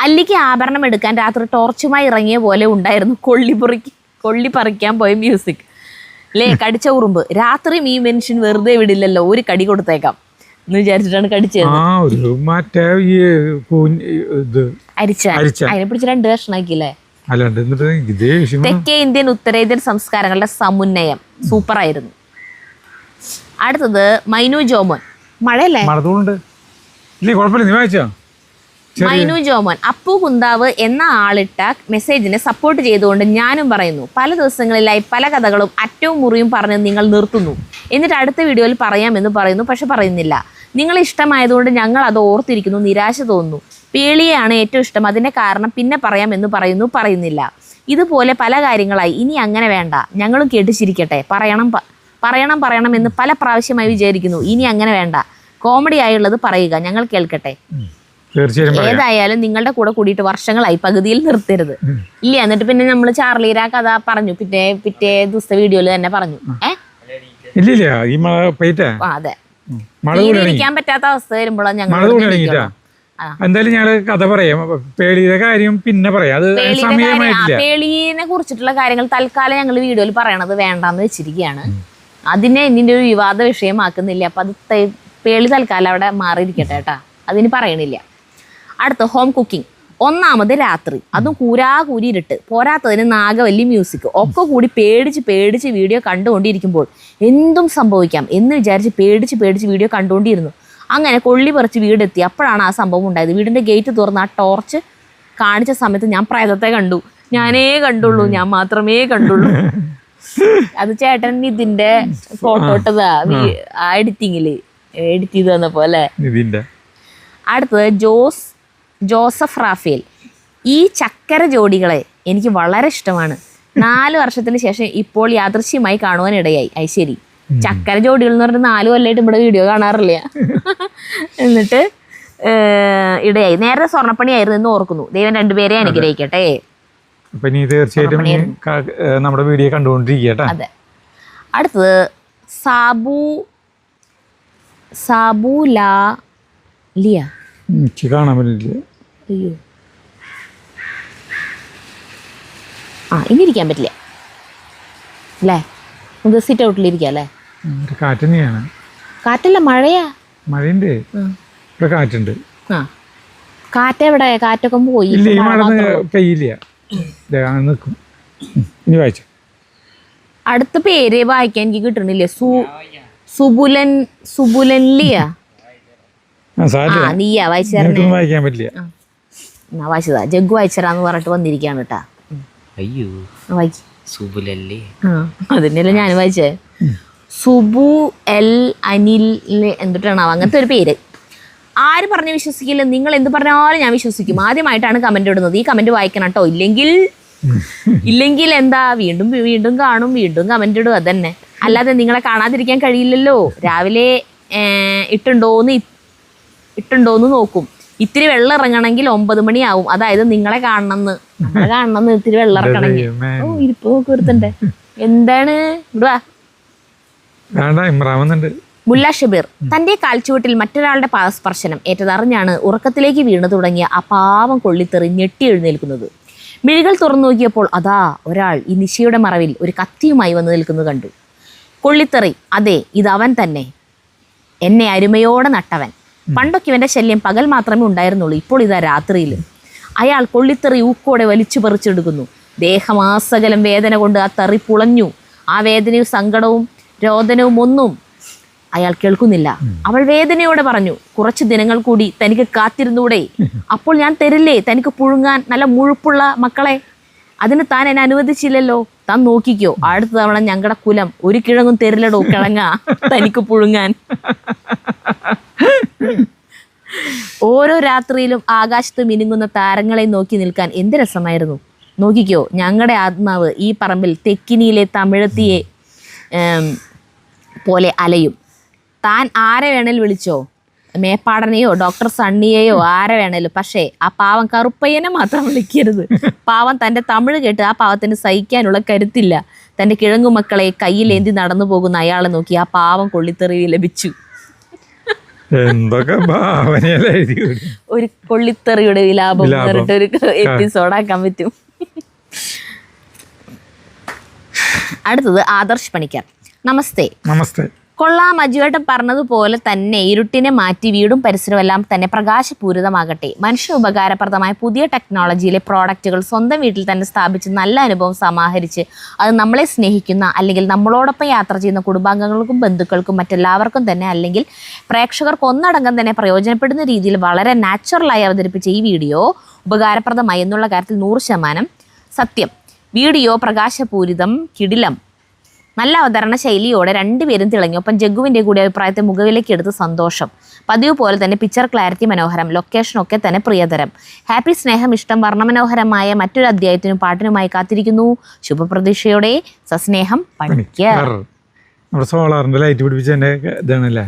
അല്ലിക്ക് ആഭരണം എടുക്കാൻ രാത്രി ടോർച്ചുമായി ഇറങ്ങിയ പോലെ ഉണ്ടായിരുന്നു കൊള്ളി പറിക്കാൻ പോയ മ്യൂസിക്. അല്ലേ, കടിച്ച ഉറുമ്പ്. രാത്രി ഈ മനുഷ്യൻ വെറുതെ വിടില്ലല്ലോ, ഒരു കടി കൊടുത്തേക്കാം എന്ന് വിചാരിച്ചിട്ടാണ് കടിച്ചത്. അതിനെ പിടിച്ച് 2 കഷ്ണാക്കില്ലേ. തെക്കേ ഇന്ത്യൻ ഉത്തരേന്ത്യൻ സംസ്കാരങ്ങളുടെ സമന്വയം സൂപ്പറായിരുന്നു. അടുത്തത് മൈനു ജോമോൻ. മഴയല്ലേ? മൈനു ജോമോൻ. അപ്പു കുന്താവ് എന്ന ആളിട്ട മെസ്സേജിനെ സപ്പോർട്ട് ചെയ്തുകൊണ്ട് ഞാനും പറയുന്നു. പല ദിവസങ്ങളിലായി പല കഥകളും അറ്റവും മുറിയും പറഞ്ഞ് നിങ്ങൾ നിർത്തുന്നു. എന്നിട്ട് അടുത്ത വീഡിയോയിൽ പറയാമെന്ന് പറയുന്നു, പക്ഷെ പറയുന്നില്ല. നിങ്ങൾ ഇഷ്ടമായതുകൊണ്ട് ഞങ്ങൾ അത് ഓർത്തിരിക്കുന്നു. നിരാശ തോന്നുന്നു. പേളിയെയാണ് ഏറ്റവും ഇഷ്ടം. അതിൻ്റെ കാരണം പിന്നെ പറയാമെന്ന് പറയുന്നില്ല. ഇതുപോലെ പല കാര്യങ്ങളായി. ഇനി അങ്ങനെ വേണ്ട. ഞങ്ങളും കേട്ടിച്ചിരിക്കട്ടെ. പറയണം എന്ന് പല പ്രാവശ്യമായി വിചാരിക്കുന്നു. ഇനി അങ്ങനെ വേണ്ട. കോമഡി ആയുള്ളത് പറയുക, ഞങ്ങൾ കേൾക്കട്ടെ. ഏതായാലും നിങ്ങളുടെ കൂടെ കൂടിയിട്ട് വർഷങ്ങളായി. പകുതിയിൽ നിർത്തരുത്. ഇല്ല, എന്നിട്ട് പിന്നെ നമ്മൾ ചാർലിയുടെ കഥ പറഞ്ഞു. പിറ്റേ ദിവസത്തെ വീഡിയോയിൽ തന്നെ പറഞ്ഞു. അതെ, ഇരിക്കാൻ പറ്റാത്ത അവസ്ഥ വരുമ്പോഴാണ് ഞങ്ങൾ. എന്തായാലും ഞങ്ങള് കഥ പറയാം. പേളിയുടെ കാര്യം പിന്നെ പറയാം. പേളിയെ കുറിച്ചിട്ടുള്ള കാര്യങ്ങൾ തൽക്കാലം ഞങ്ങൾ വീഡിയോയിൽ പറയണത് വേണ്ടാന്ന് വെച്ചിരിക്കുകയാണ്. അതിനെ ഇതിന്റെ ഒരു വിവാദ വിഷയമാക്കുന്നില്ല. അപ്പൊ അത് പേളി തൽക്കാലം അവിടെ മാറിയിരിക്കട്ടെ കേട്ടാ, അതിന് പറയണില്ല. അടുത്ത ഹോം കുക്കിംഗ്. 1ാമത് രാത്രി, അതും കൂരി ഇരുട്ട്. പോരാത്തതിന് നാഗവല്ലി മ്യൂസിക്. ഒക്കെ കൂടി പേടിച്ച് വീഡിയോ കണ്ടുകൊണ്ടിരിക്കുമ്പോൾ എന്തും സംഭവിക്കാം എന്ന് വിചാരിച്ച് പേടിച്ച് വീഡിയോ കണ്ടുകൊണ്ടിരുന്നു. അങ്ങനെ കൊള്ളി പറിച്ച് വീടെത്തി. അപ്പോഴാണ് ആ സംഭവം ഉണ്ടായത്. വീടിൻ്റെ ഗേറ്റ് തുറന്ന് ആ ടോർച്ച് കാണിച്ച സമയത്ത് ഞാൻ പ്രേതത്തെ കണ്ടു. ഞാൻ മാത്രമേ കണ്ടുള്ളൂ. അത് ചേട്ടൻ ഇതിന്റെ ഫോട്ടോ ഇട്ടതാ ആ എഡിറ്റിങ്ങില് എഡിറ്റ് ചെയ്ത് തന്നപ്പോ അല്ലേ. അടുത്തത് ജോസഫ് റാഫേൽ. ഈ ചക്കര ജോഡികളെ എനിക്ക് വളരെ ഇഷ്ടമാണ്. 4 വർഷത്തിന് ശേഷം ഇപ്പോൾ യാദൃശ്യമായി കാണുവാനിടയായി. അത് ശരി, ചക്കര ജോഡികൾ എന്ന് പറഞ്ഞിട്ട് 4 കൊല്ലമായിട്ട് ഇവിടെ വീഡിയോ കാണാറില്ല. എന്നിട്ട് ഇടയായി. നേരത്തെ സ്വർണ്ണപ്പണിയായിരുന്നു എന്ന് ഓർക്കുന്നു. ദൈവം 2 പേരെ അനുഗ്രഹിക്കട്ടെ. തീർച്ചയായിട്ടും നമ്മുടെ വീഡിയോ കണ്ടുകൊണ്ടിരിക്കട്ടെ. അതെ. അടുത്തത് സാബു ലിയ. കാണാൻ പറ്റില്ല. അയ്യോ, ഇനി ഇരിക്കാൻ പറ്റില്ല അല്ലേ. നമുക്ക് സിറ്റ് ഔട്ടിലിരിക്കാം അല്ലേ. കാറ്റന്നെയാണ്. കാറ്റല്ല, മഴയാ. മഴയുണ്ട്, ഇവിടെ കാറ്റുണ്ട്. കാറ്റെവിടെ? കാറ്റൊക്കെ പോയി. പെയ്യില്ല, നിൽക്കും. ഇനി വായിച്ചു. അടുത്ത പേര് വായിക്കാൻ എനിക്ക് കിട്ടണില്ലേ. സുബുലൻലിയ. നീയാ വായിക്കാൻ പറ്റില്ല. വായിച്ചതാ. ജഗ്ഗു വായിച്ചരാന്ന് പറഞ്ഞിട്ട് വന്നിരിക്കാണ് കേട്ടാ. അയ്യോ, സുബുലല്ലേ. അതിനല്ലേ ഞാൻ വായിച്ചേ. സുബു എൽ അനിൽ എന്തിട്ടാണോ അങ്ങനത്തെ ഒരു പേര്. ആര് പറഞ്ഞ് വിശ്വസിക്കില്ല. നിങ്ങൾ എന്ത് പറഞ്ഞാലും ഞാൻ വിശ്വസിക്കും. ആദ്യമായിട്ടാണ് കമന്റ് ഇടുന്നത്. ഈ കമന്റ് വായിക്കണം കേട്ടോ. ഇല്ലെങ്കിൽ എന്താ, വീണ്ടും കാണും, വീണ്ടും കമന്റ് ഇടും. അതന്നെ, അല്ലാതെ നിങ്ങളെ കാണാതിരിക്കാൻ കഴിയില്ലല്ലോ. രാവിലെ ഇട്ടുണ്ടോന്ന് നോക്കും. ഇത്തിരി വെള്ളം ഇറങ്ങണമെങ്കിൽ 9 മണിയാവും. അതായത് നിങ്ങളെ കാണണമെന്ന് ഇത്തിരി വെള്ളം ഇറക്കണമെങ്കിൽ. ഇരിപ്പ് നോക്കി വരുത്തണ്ടേ. എന്താണ് ഇടുവാ. മുല്ല ഷബീർ. തന്റെ കാൽച്ചുവട്ടിൽ മറ്റൊരാളുടെ പാദസ്പർശനം ഏറ്റതറിഞ്ഞാണ് ഉറക്കത്തിലേക്ക് വീണു തുടങ്ങിയ ആ പാവം കൊള്ളിത്തെറി ഞെട്ടി എഴുന്നേൽക്കുന്നത്. മിഴികൾ തുറന്നു നോക്കിയപ്പോൾ അതാ ഒരാൾ ഈ നിശയുടെ മറവിൽ ഒരു കത്തിയുമായി വന്നു നിൽക്കുന്നത് കണ്ടു. കൊള്ളിത്തെറി. അതെ, ഇതവൻ തന്നെ, എന്നെ അരുമയോടെ നട്ടവൻ. പണ്ടൊക്കെ ഇവന്റെ ശല്യം പകൽ മാത്രമേ ഉണ്ടായിരുന്നുള്ളൂ. ഇപ്പോൾ ഇതാ രാത്രിയിൽ. അയാൾ കൊള്ളിത്തെറി ഊക്കോടെ വലിച്ചു പറിച്ചെടുക്കുന്നു. ദേഹമാസകലം വേദന കൊണ്ട് ആ തെറി പുളഞ്ഞു. ആ വേദനയും സങ്കടവും രോദനവും ഒന്നും അയാൾ കേൾക്കുന്നില്ല. അവൾ വേദനയോടെ പറഞ്ഞു, കുറച്ച് ദിനങ്ങൾ കൂടി തനിക്ക് കാത്തിരുന്നൂടെ? അപ്പോൾ ഞാൻ തരില്ലേ തനിക്ക് പുഴുങ്ങാൻ നല്ല മുഴുപ്പുള്ള മക്കളെ? അതിന് താൻ എന്നെ അനുവദിച്ചില്ലല്ലോ. താൻ നോക്കിക്കോ, അടുത്ത തവണ ഞങ്ങളുടെ കുലം ഒരു കിഴങ്ങും തരില്ലടോ കിഴങ്ങ തനിക്ക് പുഴുങ്ങാൻ. ഓരോ രാത്രിയിലും ആകാശത്ത് മിനുങ്ങുന്ന താരങ്ങളെ നോക്കി നിൽക്കാൻ എന്ത് രസമായിരുന്നു. നോക്കിക്കോ, ഞങ്ങളുടെ ആത്മാവ് ഈ പറമ്പിൽ തെക്കിനിയിലെ തമിഴത്തിയെ പോലെ അലയും. താൻ ആരെ വേണേലും വിളിച്ചോ, മേപ്പാടനെയോ ഡോക്ടർ സണ്ണിയെയോ ആരെ വേണേലും, പക്ഷേ ആ പാവം കറുപ്പയ്യനെ മാത്രം വിളിക്കരുത്. പാവം തൻ്റെ തമിഴ് കേട്ട് ആ പാവത്തിന് സഹിക്കാനുള്ള കരുത്തില്ല. തൻ്റെ കിഴങ്ങുമക്കളെ കയ്യിലേന്തി നടന്നു പോകുന്ന അയാളെ നോക്കി ആ പാവം കൊള്ളിത്തെറി ലഭിച്ചു. എന്തൊക്കെ ഭാവനയല്ല എഴുതി. ഒരു കൊള്ളിത്തെറിയുടെ വിലാപം പറഞ്ഞിട്ട് ഒരു എപ്പിസോഡാക്കാൻ പറ്റും. അടുത്തത് ആദർശ് പണിക്കർ. നമസ്തേ. നമസ്തേ. കൊള്ളാം, അജുവേട്ടൻ പറഞ്ഞതുപോലെ തന്നെ ഇരുട്ടിനെ മാറ്റി വീടും പരിസരവും എല്ലാം തന്നെ പ്രകാശപൂരിതമാകട്ടെ. മനുഷ്യ ഉപകാരപ്രദമായ പുതിയ ടെക്നോളജിയിലെ പ്രോഡക്റ്റുകൾ സ്വന്തം വീട്ടിൽ തന്നെ സ്ഥാപിച്ച് നല്ല അനുഭവം സമാഹരിച്ച് അത് നമ്മളെ സ്നേഹിക്കുന്ന അല്ലെങ്കിൽ നമ്മളോടൊപ്പം യാത്ര ചെയ്യുന്ന കുടുംബാംഗങ്ങൾക്കും ബന്ധുക്കൾക്കും മറ്റെല്ലാവർക്കും തന്നെ അല്ലെങ്കിൽ പ്രേക്ഷകർക്ക് ഒന്നടങ്കം തന്നെ പ്രയോജനപ്പെടുന്ന രീതിയിൽ വളരെ നാച്ചുറലായി അവതരിപ്പിച്ച ഈ വീഡിയോ ഉപകാരപ്രദമായി എന്നുള്ള കാര്യത്തിൽ 100% സത്യം. വീഡിയോ പ്രകാശപൂരിതം, കിടിലം, നല്ല അവതരണ ശൈലിയോടെ രണ്ടുപേരും തിളങ്ങി. ഒപ്പം ജഗ്ഗുവിൻ്റെ കൂടി അഭിപ്രായത്തെ മുഖവിലേക്ക് എടുത്ത് സന്തോഷം. പതിവ് പോലെ തന്നെ പിക്ചർ ക്ലാരിറ്റി മനോഹരം, ലൊക്കേഷനൊക്കെ തന്നെ പ്രിയതരം. ഹാപ്പി, സ്നേഹം, ഇഷ്ടം, വർണ്ണമനോഹരമായ മറ്റൊരു അധ്യായത്തിനും പാട്ടിനുമായി കാത്തിരിക്കുന്നു. ശുഭപ്രതീക്ഷയോടെ സസ്നേഹം പണിക്കർ. സോളാറിന്റെ ലൈറ്റ് പിടിപ്പിച്ചതിന്റെ ഇതാണല്ലേ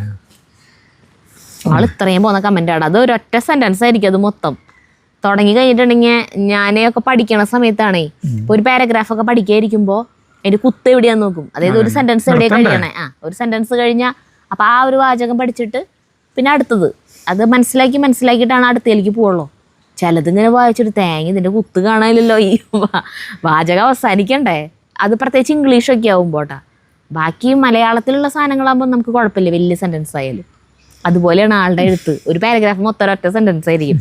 ആൾ ഇത്രയും പോകുന്ന കമൻ്റാണ്. അത് ഒരൊറ്റ സെൻറ്റൻസ് ആയിരിക്കും അത് മൊത്തം. തുടങ്ങി കഴിഞ്ഞിട്ടുണ്ടെങ്കിൽ ഞാനൊക്കെ പഠിക്കണ സമയത്താണേ ഒരു പാരഗ്രാഫൊക്കെ പഠിക്കാതിരിക്കുമ്പോൾ അതിൻ്റെ കുത്ത് എവിടെയാന്ന് നോക്കും. അതായത് ഒരു സെൻറ്റൻസ് എവിടെയാണ് കഴിയണേ, ഒരു സെൻറ്റൻസ് കഴിഞ്ഞാൽ അപ്പം ആ ഒരു വാചകം പഠിച്ചിട്ട് പിന്നെ അടുത്തത് അത് മനസ്സിലാക്കിയിട്ടാണ് അടുത്തേക്ക് പോവുള്ളൂ. ചിലതിങ്ങനെ വായിച്ചിട്ട് തേങ്ങ ഇതിൻ്റെ കുത്ത് കാണാനില്ലല്ലോ, ഈ വാചകം അവസാനിക്കണ്ടേ. അത് പ്രത്യേകിച്ച് ഇംഗ്ലീഷൊക്കെ ആകുമ്പോട്ടാ. ബാക്കി മലയാളത്തിലുള്ള സാധനങ്ങളാകുമ്പോൾ നമുക്ക് കുഴപ്പമില്ല, വലിയ സെൻറ്റൻസ് ആയാലും. അതുപോലെയാണ് ആളുടെ എഴുത്ത്. ഒരു പാരഗ്രാഫ് മൊത്തം ഒറ്റ സെൻറ്റൻസ് ആയിരിക്കും.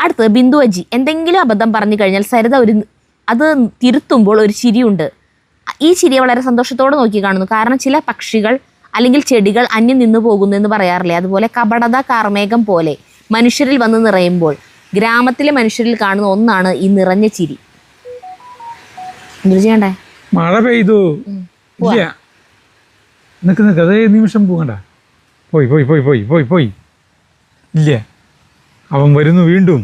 അടുത്തത് ബിന്ദു അജി. എന്തെങ്കിലും അബദ്ധം പറഞ്ഞു കഴിഞ്ഞാൽ സരിത അത് തിരുത്തുമ്പോൾ ഒരു ചിരിയുണ്ട്. ഈ ചിരിയെ വളരെ സന്തോഷത്തോടെ നോക്കി കാണുന്നു. കാരണം ചില പക്ഷികൾ അല്ലെങ്കിൽ ചെടികൾ അന്യം നിന്നു പോകുന്നു എന്ന് പറയാറില്ലേ, അതുപോലെ കപടത കാർമേഘം പോലെ മനുഷ്യരിൽ വന്ന് നിറയുമ്പോൾ ഗ്രാമത്തിലെ മനുഷ്യരിൽ കാണുന്ന ഒന്നാണ് ഈ നിറഞ്ഞ ചിരി. എന്ത് ചെയ്യണ്ടേ? മഴ പെയ്തു. നിക്ക് അതേ നിമിഷം പോകണ്ട. പോയി പോയി പോയി പോയി പോയി പോയി ഇല്ല, അവൻ വരുന്നു വീണ്ടും.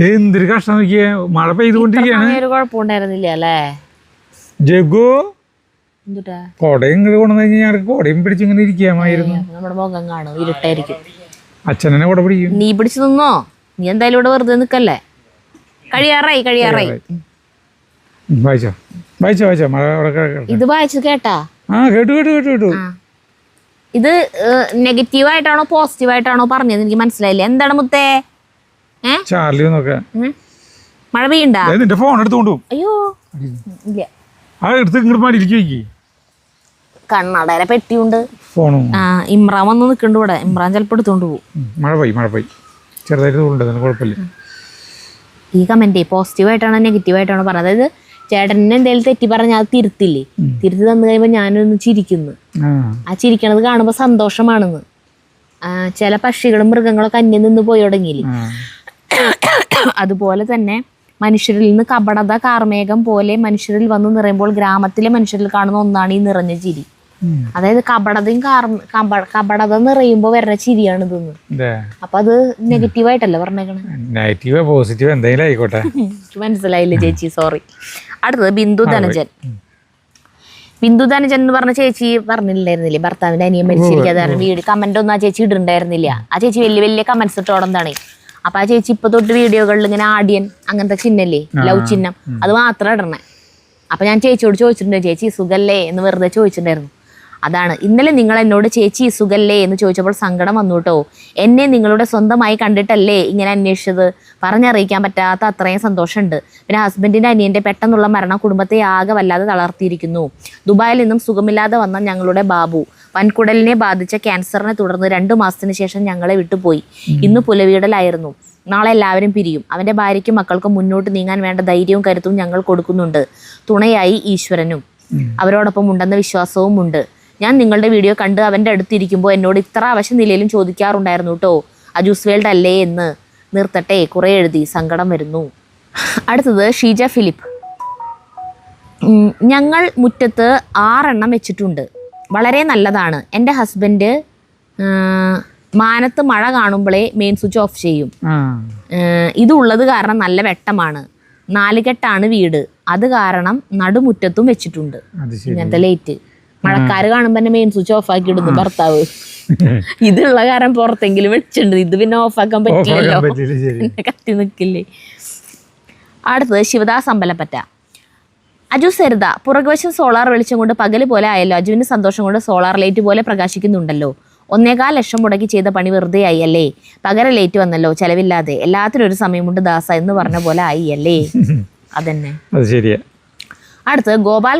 എന്തൊരു കഷ്ടം നോക്കിയേ, മഴ പെയ്തുകൊണ്ടിരിക്കുകയാണ്. കുഴപ്പമുണ്ടായിരുന്നില്ല അല്ലേ ജഗു? എന്തുട്ടാ കൊടയും ഇങ്ങോട്ട് കൊണ്ടു കഴിഞ്ഞാൽ കൊടയും പിടിച്ചിങ്ങനെ ഇരിക്കാമായിരുന്നു. നമ്മുടെ മുഖം കാണും, ഇരുട്ടായിരിക്കും. അച്ഛനെ കൊട പിടിക്കും. നീ പിടിച്ചു നിന്നോ, നീ എന്തായാലും ഇവിടെ വെറുതെ നിൽക്കല്ലേ. കഴിയാറായി. വായിച്ചോ വായിച്ചോ വായിച്ചോ. മഴ ഇത് വായിച്ചു കേട്ടാ? കേട്ടു. ഇത് നെഗറ്റീവായിട്ടാണോ പോസിറ്റീവായിട്ടാണോ പറഞ്ഞത് എനിക്ക് മനസ്സിലായില്ല. എന്താണ് മുത്തേ? ചാർലി മഴ പെയ്യണ്ട? നിന്റെ ഫോൺ എടുത്തോണ്ടു. അയ്യോ ഇല്ല, എടുത്ത് ഇങ്ങോട്ട് മാറ്റിയിരിക്കും. കണ്ണടയുടെ പെട്ടിയുണ്ട്. ഫോണും ഇമ്രാൻ വന്ന് നിൽക്കണ്ട ഇവിടെ. ഇമ്രാൻ ചിലപ്പോൾ എടുത്തോണ്ട് പോകും. മഴ പോയി ചെറുതായിട്ട് തോന്നുന്നുണ്ട്, കുഴപ്പമില്ല. ഈ കമന്റ് പോസിറ്റീവായിട്ടാണോ നെഗറ്റീവായിട്ടാണോ പറഞ്ഞത്? അതായത് ചേട്ടനെ എന്തെങ്കിലും തെറ്റി പറഞ്ഞാൽ അത് തിരുത്തി തന്നു കഴിയുമ്പോൾ ഞാനൊന്ന് ചിരിക്കുന്നു. ആ ചിരിക്കണത് കാണുമ്പോൾ സന്തോഷമാണെന്ന്. ചില പക്ഷികളും മൃഗങ്ങളൊക്കെ അന്യം നിന്ന് പോയി തുടങ്ങിയില്ലേ, അതുപോലെ തന്നെ മനുഷ്യരിൽ നിന്ന് കപടത കാർമേഘം പോലെ മനുഷ്യരിൽ വന്ന് നിറയുമ്പോൾ ഗ്രാമത്തിലെ മനുഷ്യരിൽ കാണുന്ന ഒന്നാണ് ഈ നിറഞ്ഞ ചിരി. അതായത് കപടത നിറയുമ്പോൾ വരുന്ന ചിരിയാണ് ഇതൊന്ന്. അപ്പൊ അത് നെഗറ്റീവായിട്ടല്ലേ പറഞ്ഞേക്കണേ? നെഗറ്റീവ് പോസിറ്റീവ് എന്തെങ്കിലും ആയിക്കോട്ടെ. മനസ്സിലായില്ലേ ചേച്ചി, സോറി. അടുത്തത് ബിന്ദു ധനജൻ എന്ന് പറഞ്ഞ ചേച്ചി പറഞ്ഞില്ലായിരുന്നില്ലേ ഭർത്താവിന്റെ അനിയൻ മരിച്ചിരിക്കാതെ വീഡിയോ കമന്റ് ഒന്നും ആ ചേച്ചി ഇടുണ്ടായിരുന്നില്ല. ആ ചേച്ചി വലിയ കമന്റ്സ് ഇട്ടോടെന്താണ്. അപ്പൊ ആ ചേച്ചി ഇപ്പൊ തൊട്ട് വീഡിയോകളിൽ ഇങ്ങനെ ആഡിയൻ അങ്ങനത്തെ ചിഹ്നല്ലേ, ലവ് ചിഹ്നം, അത് മാത്രം ഇടണേ. അപ്പൊ ഞാൻ ചേച്ചിയോട് ചോദിച്ചിട്ടുണ്ട്, ചേച്ചി സുഖല്ലേ എന്ന് വെറുതെ ചോദിച്ചിട്ടുണ്ടായിരുന്നു. അതാണ് ഇന്നലെ നിങ്ങൾ എന്നോട് ചേച്ചി സുഖല്ലേ എന്ന് ചോദിച്ചപ്പോൾ സങ്കടം വന്നു കേട്ടോ. എന്നെ നിങ്ങളുടെ സ്വന്തമായി കണ്ടിട്ടല്ലേ ഇങ്ങനെ അന്വേഷിച്ചത്. പറഞ്ഞറിയിക്കാൻ പറ്റാത്ത അത്രയും സന്തോഷമുണ്ട്. പിന്നെ ഹസ്ബൻഡിൻ്റെ അനിയൻ്റെ പെട്ടെന്നുള്ള മരണം കുടുംബത്തെ ആകെ വല്ലാതെ തളർത്തിയിരിക്കുന്നു. ദുബായിൽ നിന്നും സുഖമില്ലാതെ വന്ന ഞങ്ങളുടെ ബാബു വൻകുടലിനെ ബാധിച്ച ക്യാൻസറിനെ തുടർന്ന് 2 മാസത്തിന് ശേഷം ഞങ്ങളെ വിട്ടുപോയി. ഇന്ന് പുലവീടലായിരുന്നു. നാളെ എല്ലാവരും പിരിയും. അവൻ്റെ ഭാര്യയ്ക്കും മക്കൾക്കും മുന്നോട്ട് നീങ്ങാൻ വേണ്ട ധൈര്യവും കരുത്തും ഞങ്ങൾ കൊടുക്കുന്നുണ്ട്. തുണയായി ഈശ്വരനും അവരോടൊപ്പം ഉണ്ടെന്ന വിശ്വാസവും ഉണ്ട്. ഞാൻ നിങ്ങളുടെ വീഡിയോ കണ്ട് അവൻ്റെ അടുത്തിരിക്കുമ്പോൾ എന്നോട് ഇത്ര അവശ നിലയിലും ചോദിക്കാറുണ്ടായിരുന്നു കേട്ടോ, അജൂസ് വേൾഡ് അല്ലേ എന്ന്. നിർത്തട്ടെ, കുറേ എഴുതി, സങ്കടം വരുന്നു. അടുത്തത് ഷീജ ഫിലിപ്പ്. ഞങ്ങൾ മുറ്റത്ത് 6 എണ്ണം വെച്ചിട്ടുണ്ട്. വളരെ നല്ലതാണ്. എൻ്റെ ഹസ്ബൻഡ് മാനത്ത് മഴ കാണുമ്പോഴേ മെയിൻ സ്വിച്ച് ഓഫ് ചെയ്യും. ഇതുള്ളത് കാരണം നല്ല വെട്ടമാണ്. 4 കെട്ടാണ് വീട്, അത് കാരണം നടുമുറ്റത്തും വെച്ചിട്ടുണ്ട്. ഇങ്ങനത്തെ ലൈറ്റ് മഴക്കാര് കാണുമ്പോ തന്നെ മെയിൻ സ്വിച്ച് ഓഫ് ആക്കി ഇടുന്നു ഭർത്താവ്. ഇതുള്ള കാരണം പുറത്തെങ്കിലും വെച്ചിട്ടുണ്ട്. ഇത് പിന്നെ ഓഫ് ആക്കാൻ പറ്റില്ലല്ലോ, കത്തി നിൽക്കില്ലേ. അടുത്തത് ശിവദാസ് അമ്പലപ്പറ്റ. അജു സരിത, പുറകുവശം സോളാർ വെളിച്ചം കൊണ്ട് പകല് പോലെ ആയല്ലോ. അജുവിന്റെ സന്തോഷം കൊണ്ട് സോളാർ ലൈറ്റ് പോലെ പ്രകാശിക്കുന്നുണ്ടല്ലോ. 1.25 ലക്ഷം മുടക്കി ചെയ്ത പണി വെറുതെ ആയി അല്ലേ. പകരം ലൈറ്റ് വന്നല്ലോ, ചെലവില്ലാതെ. എല്ലാത്തിനും ഒരു സമയമുണ്ട് ദാസ എന്ന് പറഞ്ഞ പോലെ ആയി അല്ലേ. അതന്നെ, അടുത്ത് Gopal.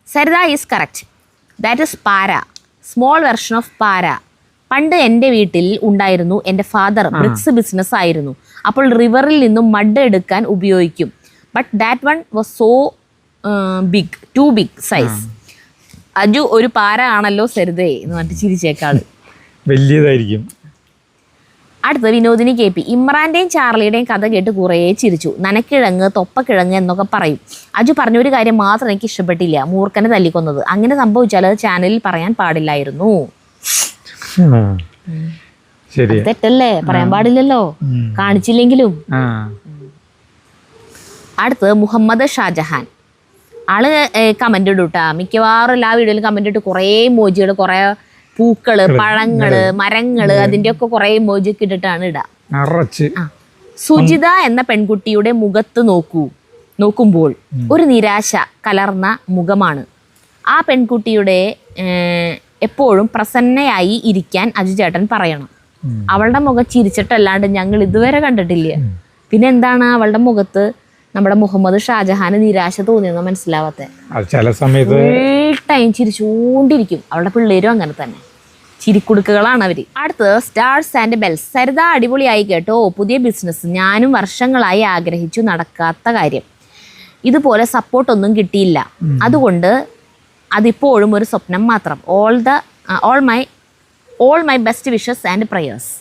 Saritha is correct. That is പാര, സ്മോൾ വെർഷൻ ഓഫ് പാര. പണ്ട് എൻ്റെ വീട്ടിൽ ഉണ്ടായിരുന്നു. എൻ്റെ ഫാദർ ബ്രിക്സ് ബിസിനസ് ആയിരുന്നു. അപ്പോൾ റിവറിൽ നിന്നും മഡ് എടുക്കാൻ ഉപയോഗിക്കും. But that one was so big, too big size. Aju ഒരു പാര ആണല്ലോ സരിതേ എന്ന് പറഞ്ഞിട്ട് ചിരിച്ചേക്കാള് വലിയതായിരിക്കും. അടുത്ത് വിനോദിനി KP. ഇമ്രാൻ്റെയും ചാർലിയുടെയും കഥ കേട്ട് കുറേ ചിരിച്ചു. നനക്കിഴങ്ങ്, തൊപ്പക്കിഴങ്ങ് എന്നൊക്കെ പറയും. അജു പറഞ്ഞൊരു കാര്യം മാത്രം എനിക്ക് ഇഷ്ടപ്പെട്ടില്ല, മൂർഖനെ തല്ലിക്കൊന്നത്. അങ്ങനെ സംഭവിച്ചാൽ അത് ചാനലിൽ പറയാൻ പാടില്ലായിരുന്നു. തെറ്റല്ലേ, പറയാൻ പാടില്ലല്ലോ, കാണിച്ചില്ലെങ്കിലും. അടുത്ത് മുഹമ്മദ് ഷാജഹാൻ. ആള് കമന്റ് ഇടൂട്ടാ, മിക്കവാറും എല്ലാ വീഡിയോയിലും കമന്റ് ഇട്ട് കുറേ ഇമോജികൾ, കുറേ പൂക്കള്, പഴങ്ങള്, മരങ്ങള്, അതിന്റെ ഒക്കെ കുറെ ഇമോജി ഒക്കെ ഇട്ടിട്ടാണ് ഇടാ. സുജിത എന്ന പെൺകുട്ടിയുടെ മുഖത്ത് നോക്കുമ്പോൾ ഒരു നിരാശ കലർന്ന മുഖമാണ്. ആ പെൺകുട്ടിയുടെ എപ്പോഴും പ്രസന്നയായി ഇരിക്കാൻ അജു ചേട്ടൻ പറയണം. അവളുടെ മുഖം ചിരിച്ചിട്ടല്ലാണ്ട് ഞങ്ങൾ ഇതുവരെ കണ്ടിട്ടില്ല. പിന്നെ എന്താണ് അവളുടെ മുഖത്ത് നമ്മുടെ മുഹമ്മദ് ഷാജഹാന് നിരാശ തോന്നിയെന്ന് മനസ്സിലാവാത്ത. ചില സമയത്ത് ഫുൾ ടൈം ചിരിച്ചുകൊണ്ടിരിക്കും. അവളുടെ പിള്ളേരും അങ്ങനെ തന്നെ, ചിരിക്കുടുക്കുകളാണ് അവര്. അടുത്തത് സ്റ്റാർസ് ആൻഡ് ബെൽസ്. സരിത അടിപൊളിയായി കേട്ടോ, പുതിയ ബിസിനസ്. ഞാനും വർഷങ്ങളായി ആഗ്രഹിച്ചു, നടക്കാത്ത കാര്യം. ഇതുപോലെ സപ്പോർട്ടൊന്നും കിട്ടിയില്ല, അതുകൊണ്ട് അതിപ്പോഴും ഒരു സ്വപ്നം മാത്രം. All my best wishes and prayers.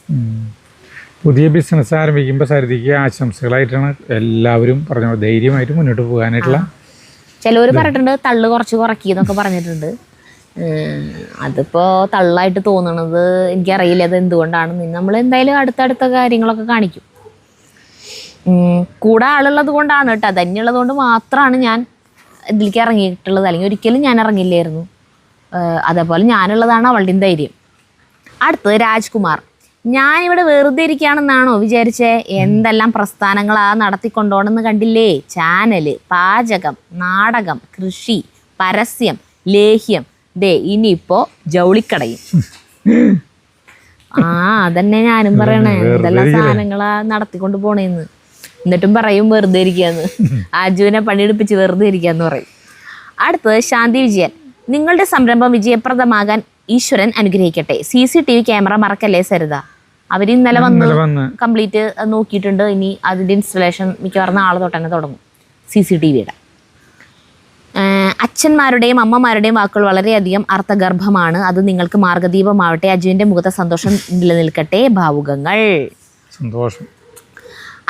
പുതിയ ബിസിനസ് ആരംഭിക്കുമ്പോൾ സരിതയ്ക്ക് ആശംസകളായിട്ടാണ് എല്ലാവരും പറഞ്ഞത്. ധൈര്യമായിട്ട് മുന്നോട്ട് പോകാനായിട്ടുള്ള. ചിലവർ പറഞ്ഞിട്ടുണ്ട് തള്ളു കുറച്ച് കുറയ്ക്കുന്നൊക്കെ പറഞ്ഞിട്ടുണ്ട്. അതിപ്പോൾ തള്ളായിട്ട് തോന്നണത് എനിക്കറിയില്ല അത് എന്തുകൊണ്ടാണെന്ന്. നമ്മൾ എന്തായാലും അടുത്തടുത്ത കാര്യങ്ങളൊക്കെ കാണിക്കും. കൂടെ ആളുള്ളത് കൊണ്ടാണ് കേട്ടോ, തന്നെയുള്ളത് കൊണ്ട് മാത്രമാണ് ഞാൻ ഇതിലേക്ക് ഇറങ്ങിയിട്ടുള്ളത്. അല്ലെങ്കിൽ ഒരിക്കലും ഞാൻ ഇറങ്ങില്ലായിരുന്നു. അതേപോലെ ഞാനുള്ളതാണ് അവളുടെയും ധൈര്യം. അടുത്ത് രാജ്കുമാർ. ഞാനിവിടെ വെറുതെ ഇരിക്കുകയാണെന്നാണോ വിചാരിച്ചേ? എന്തെല്ലാം പ്രസ്ഥാനങ്ങളാ നടത്തിക്കൊണ്ടോണെന്ന് കണ്ടില്ലേ? ചാനല്, പാചകം, നാടകം, കൃഷി, പരസ്യം, ലേഹ്യം, ദേ ഇനിയിപ്പോ ജൗളിക്കടയും. അതന്നെ ഞാനും പറയണേ, എന്തെല്ലാം സാധനങ്ങളാ നടത്തിക്കൊണ്ട് പോണേന്ന്. എന്നിട്ടും പറയും വെറുതെ ഇരിക്കാന്ന്. അജുവിനെ പണിയെടുപ്പിച്ച് വെറുതെ ഇരിക്കാന്ന് പറയും. അടുത്തത് ശാന്തി വിജയൻ. നിങ്ങളുടെ സംരംഭം വിജയപ്രദമാകാൻ ഈശ്വരൻ അനുഗ്രഹിക്കട്ടെ. CCTV ക്യാമറ മറക്കല്ലേ സരിത. അവർ ഇന്നലെ വന്ന് കംപ്ലീറ്റ് നോക്കിയിട്ടുണ്ട്. ഇനി അതിൻ്റെ ഇൻസ്റ്റലേഷൻ മിക്കവാറും നാളെ തൊട്ട് തന്നെ തുടങ്ങും CCTVയുടെ. അച്ഛന്മാരുടെയും അമ്മമാരുടെയും വാക്കുകൾ വളരെയധികം അർത്ഥഗർഭമാണ്. അത് നിങ്ങൾക്ക് മാർഗദീപമാവട്ടെ. അജുവിൻ്റെ മുഖത്തെ സന്തോഷം നിലനിൽക്കട്ടെ. ഭാവുകങ്ങൾ. സന്തോഷം.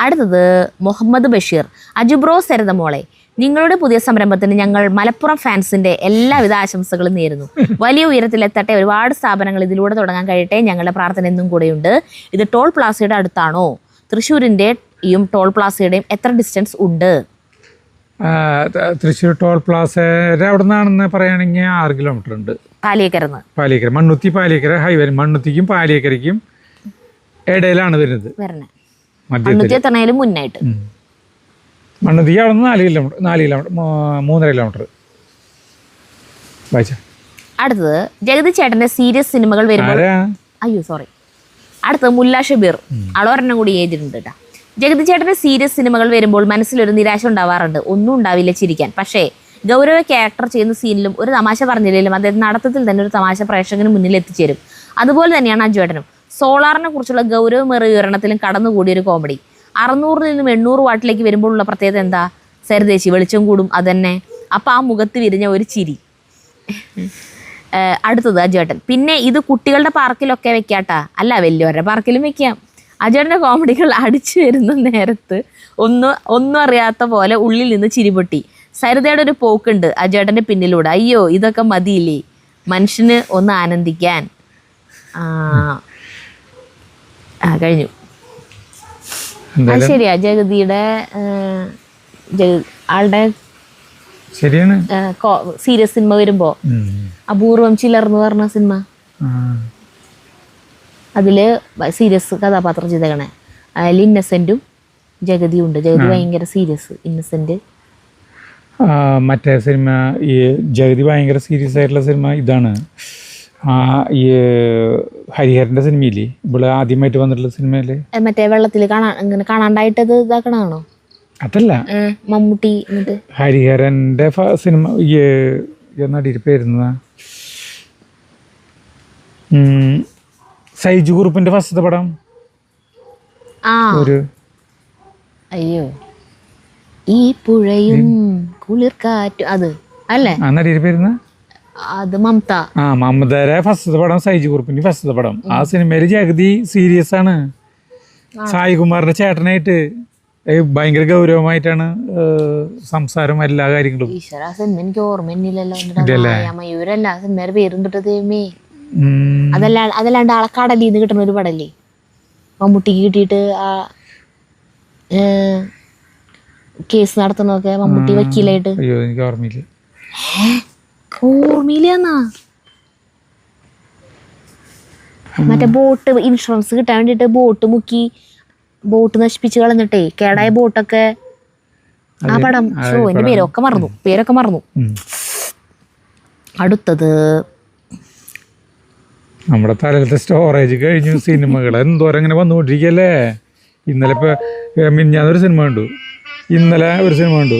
അടുത്തത് മുഹമ്മദ് ബഷീർ. അജുബ്രോ സരിത മോളെ, നിങ്ങളുടെ പുതിയ സംരംഭത്തിന് ഞങ്ങൾ മലപ്പുറം ഫാൻസിന്റെ എല്ലാവിധ ആശംസകളും നേരുന്നു. വലിയ ഉയരത്തിലെത്തട്ടെ. ഒരുപാട് സ്ഥാപനങ്ങൾ ഇതിലൂടെ തുടങ്ങാൻ കഴിയട്ടെ. ഞങ്ങളുടെ പ്രാർത്ഥന എന്നും കൂടെയുണ്ട്. ഇത് ടോൾ പ്ലാസയുടെ അടുത്താണോ? തൃശ്ശൂരിൻ്റെയും ടോൾ പ്ലാസയുടെയും എത്ര ഡിസ്റ്റൻസ് ഉണ്ട്? തൃശ്ശൂർ ടോൾ പ്ലാസയുടെ അവിടെ നിന്നാണെന്ന് പറയുകയാണെങ്കിൽ 6 കിലോമീറ്റർ ഉണ്ട്. പാലിയേക്കര മണ്ണുത്തി പാലിയേക്കര ഹൈവേ. മണ്ണുത്തിക്കും പാലിയേക്കരയ്ക്കും ഇടയിലാണ് വരുന്നത്. മുന്നായിട്ട് മണ്ണുത്തിക്ക് അവിടെ നിന്ന് 4 കിലോമീറ്റർ 3.5 കിലോമീറ്റർ. അടുത്തത് ജഗതി ചേട്ടന്റെ സീരിയസ് സിനിമകൾ വരുമ്പോൾ അടുത്തത് മുല്ല ഷബീർ. ആളൊരെണ്ണം കൂടി എഴുതിയിട്ടുണ്ട് കേട്ടോ. ജഗതി ചേട്ടന്റെ സീരിയസ് സിനിമകൾ വരുമ്പോൾ മനസ്സിലൊരു നിരാശ ഉണ്ടാവാറുണ്ട്. ഒന്നും ഉണ്ടാവില്ല ചിരിക്കാൻ. പക്ഷേ ഗൗരവ ക്യാരക്ടർ ചെയ്യുന്ന സീനിലും ഒരു തമാശ പറഞ്ഞില്ലെങ്കിലും അദ്ദേഹം നടത്തത്തിൽ തന്നെ ഒരു തമാശ പ്രേക്ഷകന് മുന്നിൽ എത്തിച്ചേരും. അതുപോലെ തന്നെയാണ് അജു ചേട്ടനും. സോളാറിനെ കുറിച്ചുള്ള ഗൗരവമേറിയ വിവരണത്തിലും കടന്നുകൂടിയൊരു കോമഡി. 600 നിന്നും 800 വാട്ടിലേക്ക് വരുമ്പോഴുള്ള പ്രത്യേകത എന്താ? സരിതേച്ചി വെളിച്ചം കൂടും. അതന്നെ. അപ്പം ആ മുഖത്ത് വിരിഞ്ഞ ഒരു ചിരി. അടുത്തത് അജേട്ടൻ. പിന്നെ ഇത് കുട്ടികളുടെ പാർക്കിലൊക്കെ വെക്കാട്ടാ, അല്ല വലിയവരുടെ പാർക്കിലും വെക്കാം. അജേട്ടൻ്റെ കോമഡികൾ അടിച്ചു വരുന്ന നേരത്ത് ഒന്നും അറിയാത്ത പോലെ ഉള്ളിൽ നിന്ന് ചിരിപൊട്ടി. സരിതയുടെ ഒരു പോക്കുണ്ട് അജേട്ടൻ്റെ പിന്നിലൂടെ. അയ്യോ ഇതൊക്കെ മതിയില്ലേ മനുഷ്യന് ഒന്ന് ആനന്ദിക്കാൻ. കഴിഞ്ഞു. അത് ശരിയാ. ജഗതിയുടെ ആളുടെ ശരിയാണ് സീരിയസ് സിനിമ വരുമ്പോ അപൂർവം ചിലർ എന്ന് പറഞ്ഞ സിനിമ, അതില് സീരിയസ് കഥാപാത്രം ചെയ്തേക്കണേ. അതിൽ ഇന്നസെന്റും ജഗതിയും ഉണ്ട്. ജഗതി ഭയങ്കര സീരിയസ്, ഇന്നസെന്റ് മറ്റേ സിനിമ. ഈ ജഗതി ഭയങ്കര സീരിയസ് ആയിട്ടുള്ള സിനിമ ഇതാണ്, ഈ ഹരിഹരന്റെ സിനിമയില്ലേ, ഇവിടെ ആദ്യമായിട്ട് വന്നിട്ടുള്ള സിനിമയില് മറ്റേ വെള്ളത്തിൽ ഇങ്ങനെ കാണാണ്ടായിട്ടത് ഇതാക്കണാണോ? അതല്ല, മമ്മൂട്ടി എന്നിട്ട് ഹരിഹരന്റെ സിനിമ. ഈ നടിയുടെ പേരുന്ന സൈജു കുറുപ്പിന്റെ ഫസ്റ്റത്തെ പടം. ഒരു അയ്യോ ഈ പുഴയും കുളിർക്കാറ്റും, അത് അല്ലേ? ആ നടിയുടെ പേരുന്ന അത് മമത. മമതയുടെ ഫസ്റ്റത്തെ പടം സൈജു കുറുപ്പിന്റെ ഫസ്റ്റത്തെ പടം. ആ സിനിമയില് ജഗതി സീരിയസ് ആണ്, സായികുമാറിന്റെ ചേട്ടനായിട്ട് ഭയങ്കര ഗൗരവമായിട്ടാണ് സംസാരം, എല്ലാ കാര്യങ്ങളും. ഈശ്വര സിനിമ എനിക്ക് ഓർമ്മയില്ലല്ലോ. മയൂരല്ല സിനിമയുടെ പേരും ദൈവമേ. അതല്ലാണ്ട് ആളെ കടലിൽ നിന്ന് കിട്ടുന്ന ഒരു പടല്ലേ മമ്മൂട്ടിക്ക് കിട്ടിയിട്ട് ആ കേസ് നടത്തണൊക്കെ മമ്മൂട്ടി വക്കീലായിട്ട്. അയ്യോ എനിക്ക് ഓർമ്മയില്ല. ഓർമ്മയില്ലാന്നാ? മറ്റേ ബോട്ട് ഇൻഷുറൻസ് കിട്ടാൻ വേണ്ടിട്ട് ബോട്ട് മുക്കി, ബോട്ട് നശിപ്പിച്ച് കളഞ്ഞിട്ടേ കേടായ ബോട്ടൊക്കെ. ആ പടം എന്റെ പേരൊക്കെ മറന്നു. അടുത്തത് നമ്മുടെ തലയിലത്തെ സ്റ്റോറേജ് കഴിഞ്ഞു. സിനിമകൾ എന്തോരം ഇങ്ങനെ വന്നുകൊണ്ടിരിക്കല്ലേ. ഇന്നലെ ഇപ്പൊ മിഞ്ഞാന്നൊരു സിനിമ കണ്ടു, ഇന്നലെ ഒരു സിനിമ കണ്ടു,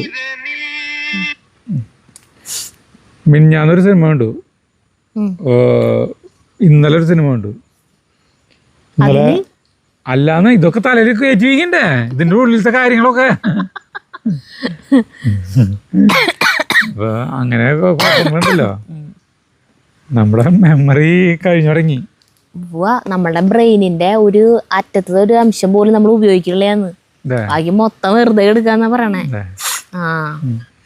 മിഞ്ഞാന്നൊരു സിനിമ കണ്ടു, ഇന്നലെ ഒരു സിനിമ കണ്ടു. ഇന്നലെ അല്ലാന്ന് ഇതൊക്കെ തലയിൽ കയറ്റി വയ്ക്കണ്ടേ, ഇതിന്റെ ഉള്ളിലത്തെ കാര്യങ്ങളൊക്കെ. അപ്പൊ അങ്ങനെ കുഴപ്പങ്ങളുണ്ടല്ലോ. നമ്മുടെ മെമ്മറി കഴിഞ്ഞു തുടങ്ങി. നമ്മുടെ ബ്രെയിനിന്റെ ഒരു അറ്റത്തെ ഒരു അംശം പോലും നമ്മൾ ഉപയോഗിക്കില്ലാന്ന്, ബാക്കി മൊത്തം വെറുതെ എടുക്കാന്നാ പറയണേ.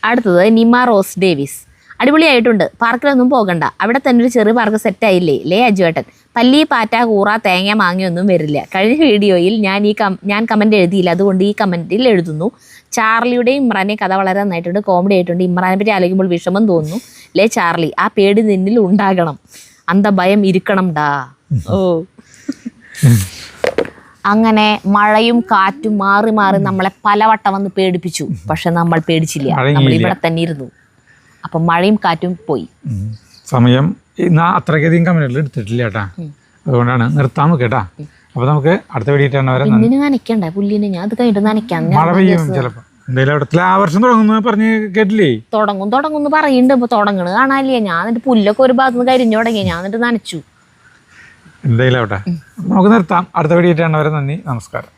അടുത്തത് നിമ റോസ് ഡേവിസ്. അടിപൊളിയായിട്ടുണ്ട്, പാർക്കിലൊന്നും പോകണ്ട, അവിടെ തന്നെ ഒരു ചെറിയ പാർക്ക് സെറ്റായില്ലേ ലേ അജുവേട്ടൻ. പല്ലി, പാറ്റ, കൂറ, തേങ്ങ, മാങ്ങയൊന്നും വരില്ല. കഴിഞ്ഞ വീഡിയോയിൽ ഞാൻ കമൻറ്റ് എഴുതിയില്ല, അതുകൊണ്ട് ഈ കമൻറ്റിൽ എഴുതുന്നു. ചാർലിയുടെയും ഇമ്രാൻ്റെയും കഥ വളരെ നന്നായിട്ടുണ്ട്, കോമഡി ആയിട്ടുണ്ട്. ഇമ്രാനെ പറ്റി ആലോചിക്കുമ്പോൾ വിഷമം തോന്നുന്നു. ലേ ചാർലി, ആ പേടി നിന്നിൽ ഉണ്ടാകണം, അന്ത ഭയം ഇരിക്കണം ഡാ. ഓ അങ്ങനെ മഴയും കാറ്റും മാറി മാറി നമ്മളെ പലവട്ടം വന്ന് പേടിപ്പിച്ചു. പക്ഷെ നമ്മൾ പേടിച്ചില്ല, നമ്മൾ ഇവിടെ തന്നെ ഇരുന്നു. അപ്പം മഴയും കാറ്റും പോയി. സമയം അത്രയ്ക്കധികം കമന്റുകൾ എടുത്തിട്ടില്ല കേട്ടാ, അതുകൊണ്ടാണ് നിർത്താൻ നോക്കേട്ടാ. അപ്പൊ നമുക്ക് അടുത്ത വീഡിയോ നനയ്ക്കണ്ടേ പുല്ലിന്? ഞാൻ അത് കഴിഞ്ഞിട്ട് നനയ്ക്കാം. മഴ പെയ്യും ചിലപ്പോ. എന്തായാലും ആ വർഷം തുടങ്ങുന്ന പറഞ്ഞ് കേട്ടില്ലേ? തുടങ്ങുന്നു പറയുന്നുണ്ട്. ഇപ്പൊ തുടങ്ങണത് കാണാനില്ലേ? ഞാൻ എന്നിട്ട് പുല്ലൊക്കെ ഒരു ഭാഗത്ത് നിന്ന് കരിഞ്ഞു തുടങ്ങി, ഞാൻ എന്നിട്ട് നനച്ചു. എന്തായാലും ആവട്ടെ, നമുക്ക് നിർത്താം. അടുത്ത വീഡിയോ നന്ദി, നമസ്കാരം.